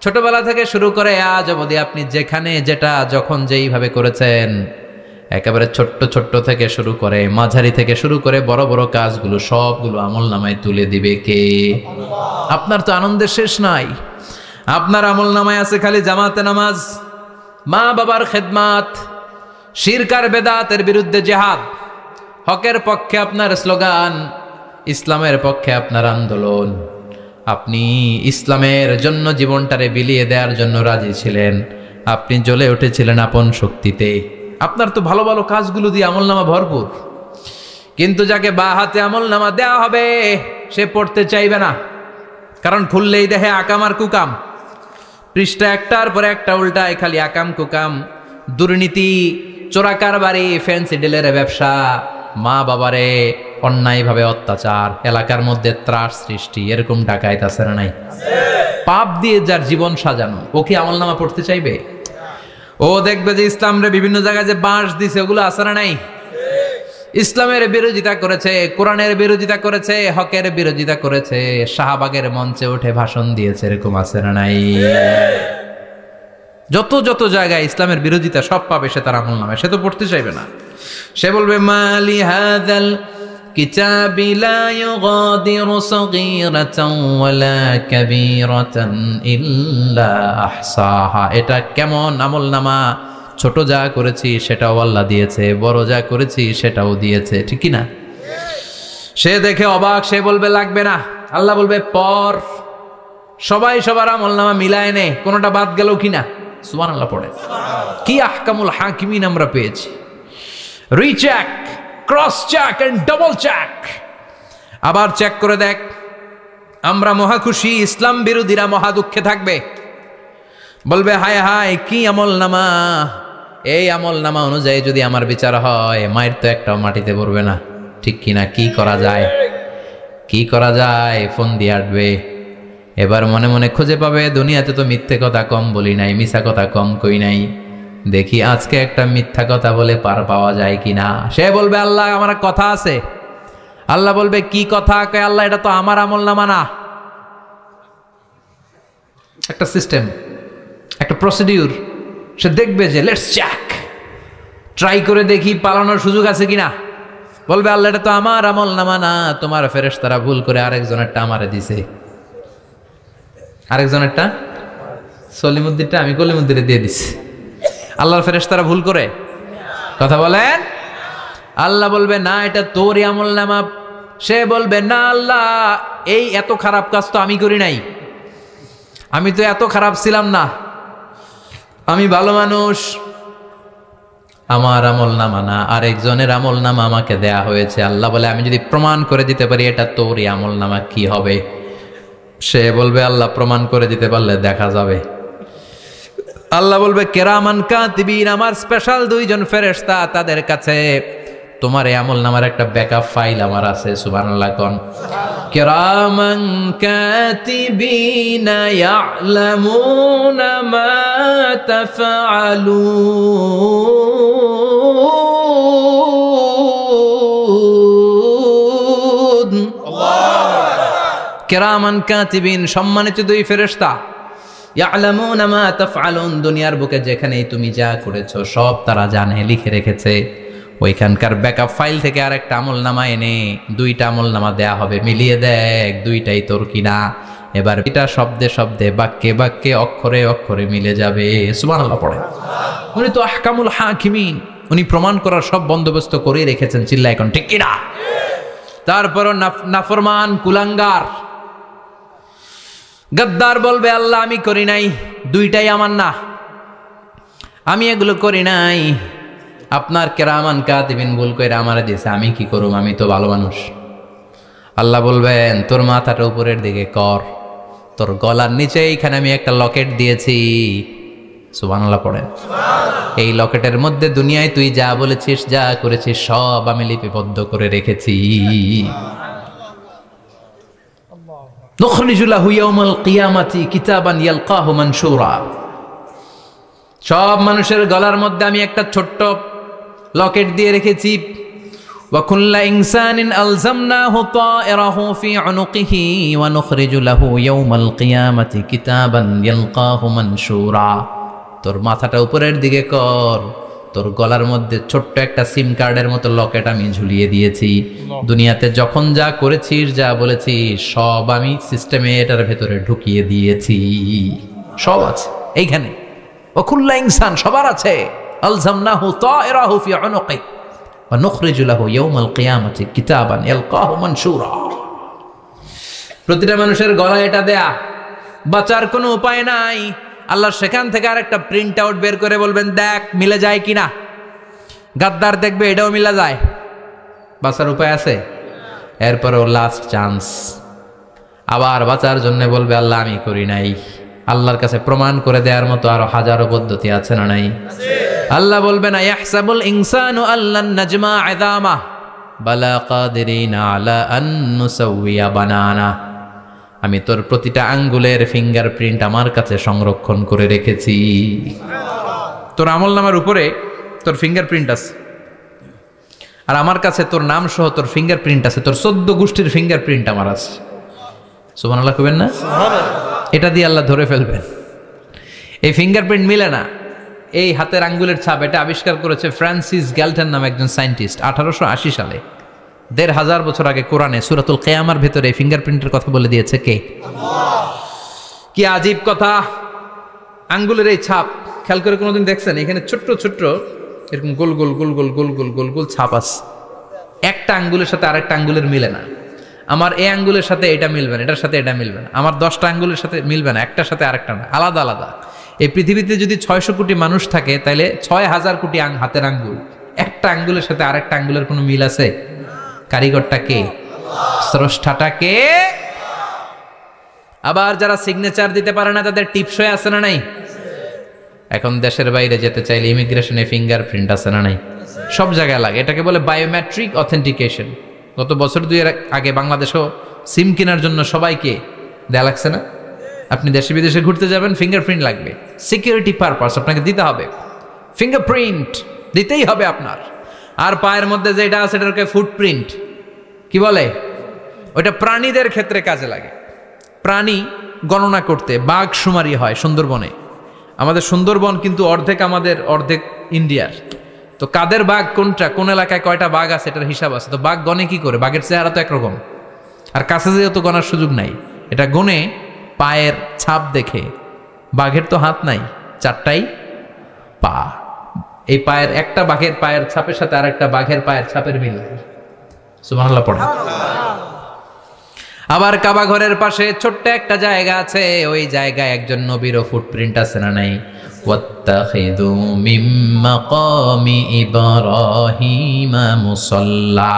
ছোটবেলা থেকে শুরু করে আজ অবধি আপনি যেখানে যেটা যখন যেইভাবে করেছেন, একেবারে ছোট্ট ছোট্ট থেকে শুরু করে মাঝারি থেকে শুরু করে বড় বড় কাজগুলো সবগুলো আমলনামায় তুলে দিবে কে? আপনার তো আনন্দের শেষ নাই। আপনার আমলনামায় আছে খালি জামাতে নামাজ, মা বাবার খেদমাত, শিরক আর বেদাতের বিরুদ্ধে জিহাদ, হকের পক্ষে আপনার স্লোগান, ইসলামের পক্ষে আপনার আন্দোলন। আপনি ইসলামের জন্য জীবনটারে বিলিয়ে দেওয়ার জন্য রাজি ছিলেন, আপনি জ্বলে উঠেছিলেন আপন শক্তিতে। আপনার তো ভালো ভালো কাজগুলো দিয়ে আমলনামা ভরপুর, কিন্তু যাকে বা হাতে আমলনামা দেওয়া হবে সে পড়তে চাইবে না, কারণ খুললেই দেখে আকাম আর কুকাম, পৃষ্ঠা একটার পরে একটা উল্টায় খালি আকাম কুকাম, দুর্নীতি, চোরা কারবারি, ফ্যান্সি ডিলের ব্যবসা, মা বাবারে অন্যায়ভাবে অত্যাচার, এলাকার মধ্যে ত্রাস সৃষ্টি, এরকম ডাকাইত আছে না নাই? পাপ দিয়ে যার জীবন সাজানো, ও কি আমলনামা পড়তে চাইবে? ও দেখবে যে ইসলামরে বিভিন্ন জায়গায় যে বাঁশ দিছে, ওগুলো আছে না নাই? ইসলামের বিরোধিতা করেছে, কোরআনের বিরোধিতা করেছে, হকের বিরোধিতা করেছে, শাহবাগের মঞ্চে উঠে ভাষণ দিয়েছে, এরকম আছে না নাই? যত যত জায়গায় ইসলামের বিরোধিতা সব পাবে সে তার আমলনামায়, সে তো পড়তে চাইবে না। সে বলবে মালি হাযাল কিতাবি লা ইউগাদিরু সাগীরাতান ওয়ালা কাবীরাতান ইল্লা আহসাহা। এটা কেমন আমলনামা, ছোট যা করেছি সেটাও আল্লাহ দিয়েছে, বড় যা করেছি সেটাও দিয়েছে, ঠিক কি না? সে দেখে অবাক, সে বলবে লাগবে না। আল্লাহ বলবে পর, সবাই সবার আমলনামা মিলায় নে, কোনোটা বাদ গেল কিনা। সুবহানাল্লাহ পড়ে। কি আহকামুল হাকিমিন আমরা পেয়েছি। Recheck, cross check and double check. আবার চেক করে দেখ। আমরা মহা খুশি, ইসলাম বিরোধীরা মহা দুঃখে থাকবে, বলবে হায় হায় কি আমলনামা, এই আমলনামা অনুযায়ী যদি আমার বিচার হয় মায়ের তো একটাও মাটিতে পড়বে না, ঠিক কিনা? কি করা যায়, কি করা যায়? ফোন দিয়ে আটবে। এবার মনে মনে খুঁজে পাবে দুনিয়াতে তো মিথ্যে কথা কম বলি নাই, মিছা কথা কম কই নাই, দেখি আজকে একটা মিথ্যা কথা বলে পার পাওয়া যায় কিনা। সে বলবে আল্লাহ আমার কথা আছে। আল্লাহ বলবে কি কথা? কয় আল্লাহ এটা তো আমার আমলনামা না। একটা সিস্টেম, একটা প্রসিডিউর। সে দেখবে যে লেটস চেক, ট্রাই করে দেখি পালানোর সুযোগ আছে কিনা। বলবে আল্লাহ এটা তো আমার আমলনামা না, তোমার ফেরেশতারা ভুল করে আরেকজনেরটা আমারে দিছে, আরেকজনেরটা সলিমুদ্দিনটা আমি কলিমুদ্দিনে দিয়ে দিছি। আল্লাহর ফেরেশতারা ভুল করে কথা বলেন? আল্লাহ বলবে না এটা তোরই আমলনামা। সে বলবে না আল্লাহ এই এত খারাপ কাজ তো আমি করি নাই, আমি তো এত খারাপ ছিলাম না, আমি ভালো মানুষ, আমার আমলনামা না আরেকজনের আমলনামা আমাকে দেয়া হয়েছে। আল্লাহ বলে আমি যদি প্রমাণ করে দিতে পারি এটা তোরই আমলনামা কি হবে? সে বলবে আল্লাহ প্রমাণ করে দিতে পারলে দেখা যাবে। আল্লাহ বলবে কেরামান কাতিবিন, আমার স্পেশাল দুইজন ফেরেশতা, তাদের কাছে তোমার এই আমলনামার একটা ব্যাকআপ ফাইল আমার আছে। সুবহানাল্লাহ কোন। কেরামান কাতিবিন ইয়ালামুনা মা তাফআলুন। কেরামান কাতিবিন, সম্মানিত দুই ফেরেশতা। ইয়ালামুনা মা তাফআলুন, দুনিয়ার বুকে যেখানেই তুমি যা করেছো সব তারা জানে, লিখে রেখেছে। ওইখানকার ব্যাকআপ ফাইল থেকে আরেকটা আমলনামা এনে দুইটা আমলনামা দেয়া হবে, মিলিয়ে দেখ দুইটাই তোর কিনা। এবার এটা শব্দে শব্দে, বাক্যে বাক্যে, অক্ষরে অক্ষরে মিলে যাবে। সুবহানাল্লাহ পড়ে। উনি তো আহকামুল হাকিমিন, উনি প্রমাণ করার সব বন্দোবস্ত করে রেখেছেন। চিল্লা এখন ঠিক কিনা? তারপরও নাফরমান কুলাঙ্গার গদ্দার বলবে আল্লাহ আমি করি নাই, দুইটাই আমার না, আমি এগুলো করি নাই, আপনার কেরামান কাতিবিন ভুল করে আমারে দিয়েছে, আমি কি করুম, আমি তো ভালো মানুষ। আল্লাহ বলবেন তোর মাথাটা উপরের দিকে কর, তোর গলার নিচে এইখানে আমি একটা লকেট দিয়েছি। সুবহানাল্লাহ পড়েন। এই লকেটের মধ্যে দুনিয়ায় তুই যা বলেছিস যা করেছিস সব আমি লিপিবদ্ধ করে রেখেছি। নুখরিজু লাহু ইয়াওমাল কিয়ামাতি কিতাবান ইয়ালকাহু মানশুরা। সব মানুষের গলার মধ্যে আমি একটা ছোট্ট লকেট দিয়ে রেখেছি। ওয়া কুল্লা ইনসানিন আলজামনাহু তায়রাহু ফি উনুকিহি ওয়া নুখরিজু লাহু ইয়াওমাল কিয়ামাতি কিতাবান ইয়ালকাহু মানশুরা। তোর মাথাটা উপরের দিকে কর, তোর গলার মধ্যে ছোট্ট একটা সিম কার্ডের মতো লকেট আমি ঝুলিয়ে দিয়েছি। দুনিয়াতে যখন যা করেছিস যা বলেছিস সব আমি সিস্টেমে এটার ভেতরে ঢুকিয়ে দিয়েছি, সব আছে এইখানে। ওয়াকুল্লা ইনসান, সবার আছে। আলজামনাহু তায়রাহু ফি উনুকি ওয়া নুখরিজু লাহু ইয়াওমাল কিয়ামাতি কিতাবান ইয়ালকাহু মানশুরা। প্রতিটা মানুষের গলায় এটা দেয়া, বাঁচার কোনো উপায় নাই। আল্লাহ সেখান থেকে আরেকটা প্রিন্ট আউট বের করে বলবেন দেখ মিলে যায় কিনা। গাদ্দার দেখবে এটাও মিলা যায়, বাঁচার উপায় আছে। এরপরেও লাস্ট চান্স, আবার বাঁচার জন্য বলবে আল্লাহ আমি করি নাই। আল্লাহর কাছে প্রমাণ করে দেওয়ার মতো আরো হাজারো পদ্ধতি আছে না নাই? আল্লাহ বলবে না ইয়াহসাবুল ইনসানু আল্লান নাজমা ইযামা বালা কাদিরিনা আলা আন নুসাউইয়া বানানা। আমি তোর প্রতিটা আঙ্গুলের ফিঙ্গারপ্রিন্ট আমার কাছে সংরক্ষণ করে রেখেছি। তোর আমলনামার উপরে তোর ফিঙ্গারপ্রিন্ট আছে, আর আমার কাছে তোর নাম সহ তোর ফিঙ্গারপ্রিন্ট আছে, তোর 14 গোষ্ঠীর ফিঙ্গারপ্রিন্ট আমার আছে। সুবহানাল্লাহ কইবেন না? এটা দিয়ে আল্লাহ ধরে ফেলবেন। এই ফিঙ্গারপ্রিন্ট মিলে না, এই হাতের আঙ্গুলের ছাপ, এটা আবিষ্কার করেছে ফ্রান্সিস গ্যালটন নামে একজন সায়েন্টিস্ট 1880 সালে। ১৫০০ বছর আগে কোরআনে সূরাতুল কিয়ামার ভেতরে ফিঙ্গারপ্রিন্টের কথা বলে দিয়েছে কে? কি আজীব কথা! আঙ্গুলের এই ছাপ খেয়াল করে কোনোদিন দেখছেন? এখানে ছোট্ট ছোট্ট এরকম গোল গোল গোল গোল গোল গোল গোল গোল ছাপ আছে। একটা আঙ্গুলের সাথে আরেকটা আঙ্গুলের মিলে না। আমার এই আঙ্গুলের সাথে এটা মিলবে না, এটার সাথে এটা মিলবে না। আমার 10টা আঙ্গুলের সাথে মিলবে না, একটার সাথে আরেকটা না, আলাদা আলাদা। এই পৃথিবীতে যদি 600 কোটি মানুষ থাকে তাহলে 6000 কোটি হাতের আঙ্গুল, একটা আঙ্গুলের সাথে আরেকটা আঙ্গুলের কোনো মিল আছে? কারিগরটা কে? স্রষ্টাটা কে? আবার যারা সিগনেচার দিতে পারে না তাদের টিপসই আছে না নাই? এখন দেশের বাইরে যেতে চাইলে ইমিগ্রেশনে ফিঙ্গারপ্রিন্ট আছে না নাই? সব জায়গায় লাগে। এটাকে বলে বায়োমেট্রিক অথেন্টিকেশন। গত বছর 2 এর আগে বাংলাদেশও সিম কেনার জন্য সবাইকে দেয়া লাগছে না? আপনি দেশে বিদেশে ঘুরতে যাবেন, ফিঙ্গারপ্রিন্ট লাগবে, সিকিউরিটি পারপাস আপনাকে দিতে হবে। ফিঙ্গারপ্রিন্ট দিতেই হবে আপনার। আর পায়ের মধ্যে যেটা আছে এটাকে ফুটপ্রিন্ট কি বলে? ওইটা প্রাণীদের ক্ষেত্রে কাজে লাগে। প্রাণী গণনা করতে বাঘ শুমারি হয় সুন্দরবনে। আমাদের সুন্দরবন কিন্তু অর্ধেক আমাদের, অর্ধেক ইন্ডিয়ার। তো কাদের বাঘ কোনটা, কোন এলাকায় কয়টা বাঘ আছে এটার হিসাব আছে। তো বাঘ গনে কি করে? বাঘের চেহারা তো একরকম, আর কাছে যেহেতু গনার সুযোগ নাই, এটা গনে পায়ের ছাপ দেখে। বাঘের তো হাত নাই, 4টাই পা। এই পায়ের একটা বাঘের পায়ের ছাপের সাথে আর একটা বাঘের পায়ের ছাপের মিল। সুবহানাল্লাহ পড়ে। আবার কাবা ঘরের পাশে ছোট্ট একটা জায়গা আছে, ওই জায়গায় একজন নবীরও ফুটপ্রিন্ট আছে না নাই? ওয়াত্তাখিযু মিন মাকামি ইব্রাহিমা মুসাল্লা।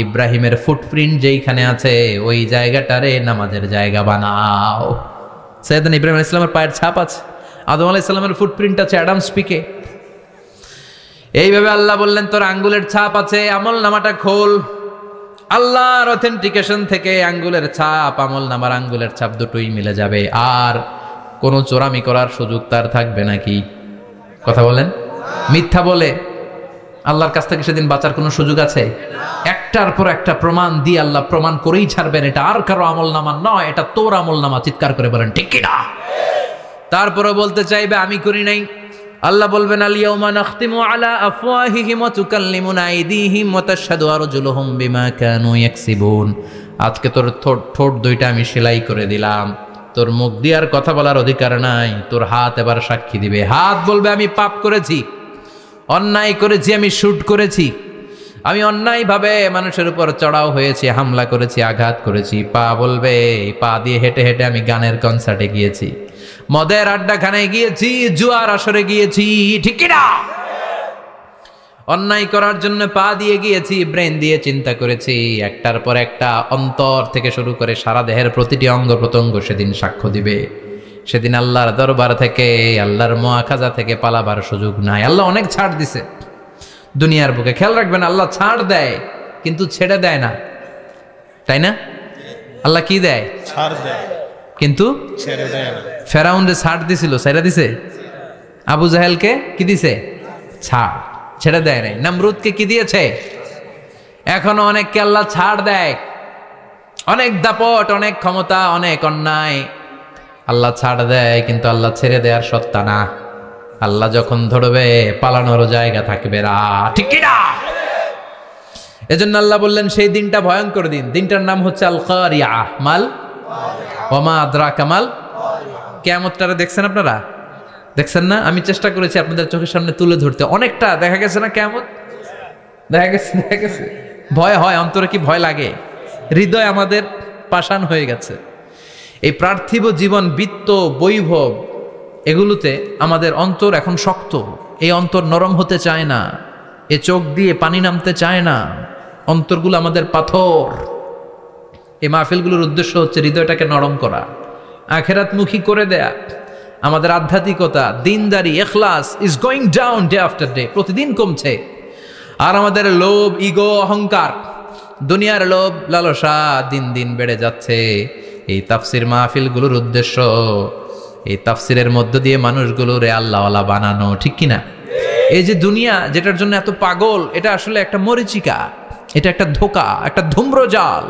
ইব্রাহিমের ফুটপ্রিন্ট যেইখানে আছে ওই জায়গাটারে নামাজের জায়গা বানাও। সাইয়েদনা ইব্রাহিম আলাইহিস সালামের পায়ের ছাপ আছে, আদম আলাইহিস সালামের ফুটপ্রিন্ট আছে অ্যাডামস পিকে। এইভাবে আল্লাহ বললেন তোর আঙ্গুলের ছাপ আছে, আমল নামাটা খোল। আল্লাহর অথেন্টিকেশন থেকে আঙ্গুলের ছাপ, আমল নামার আঙ্গুলের ছাপ দুটোই মিলে যাবে। আর কোনো চোরামি করার সুযোগ তার থাকবে নাকি? কথা বলেন। মিথ্যা বলে আল্লাহর কাছ থেকে সেদিন বাঁচার কোনো সুযোগ আছে? একটার পর একটা প্রমাণ দিয়ে আল্লাহ প্রমাণ করেই ছাড়বেন এটা আর কারো আমল নামা নয়, এটা তোর আমল নামা। চিৎকার করে বলেন ঠিক কিনা? তারপরে বলতে চাইবে আমি করি নাই। আল্লাহ বলবেন আল ইয়াউমা নাখতিমু আলা আফওয়াহিহিম ওয়া তুকাল্লিমুনা আইদিহিম ওয়া তাশহাদু আরজুলুহুম বিমা কানু ইয়াকসিবুন। আজকে তোর ঠোঁট দুইটা আমি সেলাই করে দিলাম, তোর মুখ দিয়ে আর কথা বলার অধিকার নাই, তোর হাত এবার সাক্ষী দিবে। হাত বলবে আমি পাপ করেছি, অন্যায় করেছি, আমি শুট করেছি, আমি অন্যায়ভাবে মানুষের উপর চড়াও হয়েছি, হামলা করেছি, আঘাত করেছি। পা বলবে পা দিয়ে হেঁটে হেঁটে আমি গানের কনসার্টে গিয়েছি, মদের আড্ডাখানায় গিয়েছি, জুয়ার আসরে গিয়েছি, ঠিক কিনা? অন্যায় করার জন্য পা দিয়ে গিয়েছি, ব্রেন দিয়ে চিন্তা করেছি। একটার পর একটা অন্তর থেকে শুরু করে সারা দেহের প্রতিটি অঙ্গ প্রত্যঙ্গ সেদিন সাক্ষ্য দিবে। সেদিন আল্লাহর দরবার থেকে, আল্লাহর মুআখাজা থেকে পালাবার সুযোগ নাই। আল্লাহ অনেক ছাড় দিছে দুনিয়ার বুকে। খেয়াল রাখবেন, আল্লাহ ছাড় দেয় কিন্তু ছেড়ে দেয় না, তাই না? আল্লাহ কি দেয়? ছাড় দেয় কিন্তু ছেড়ে দেয় না। ফেরাউনরে ছাড় দিছিল, ছেড়ে দিছে। আবু জাহেলকে কি দিছে? ছাড়, ছেড়ে দেয় নাই। নমরুদকে কি দিয়েছে? এখনো অনেককে আল্লাহ ছাড় দেয়। অনেক দাপট, অনেক ক্ষমতা, অনেক অন্যায় আল্লাহ ছাড় দেয়, কিন্তু আল্লাহ ছেড়ে দেওয়ার সত্তা না। আল্লাহ যখন ধরবে পালানোর জায়গা থাকবে না, ঠিক কিনা? এজন্য আল্লাহ বললেন সেই দিনটা ভয়ঙ্কর দিন। দিনটার নাম হচ্ছে আল কারিয়া। মাল ওমা আদরাকা মাল। কিয়ামতটারে দেখছেন আপনারা? দেখছেন না? আমি চেষ্টা করেছি আপনাদের চোখের সামনে তুলে ধরতে। অনেকটা দেখা গেছে না কিয়ামত? দেখা গেছে। ভয় হয়, অন্তরে কি ভয় লাগে? হৃদয় আমাদের পাষাণ হয়ে গেছে। এই পার্থিব জীবন, বিত্ত, বৈভব, এগুলোতে আমাদের অন্তর এখন শক্ত। এই অন্তর নরম হতে চায় না, এ চোখ দিয়ে পানি নামতে চায় না, অন্তরগুলো আমাদের পাথর। এই মাহফিলগুলোর উদ্দেশ্য হচ্ছে হৃদয়টাকে নরম করা, আখেরাতমুখী করে দেয়া। আমাদের আধ্যাত্মিকতা, দিনদারি, ইখলাস is going down day after day, প্রতিদিন কমছে। আর আমাদের লোভ, ইগো, অহংকার, দুনিয়ার লোভ, লালসা দিন দিন বেড়ে যাচ্ছে। এই তাফসির মাহফিলগুলোর উদ্দেশ্য এই তাফসিরের মধ্য দিয়ে মানুষগুলোরে আল্লাহওয়ালা বানানো, ঠিক কিনা? এই যে দুনিয়া যেটার জন্য এত পাগল, এটা আসলে একটা মরিচিকা, এটা একটা ধোঁকা, একটা ধূম্রজাল।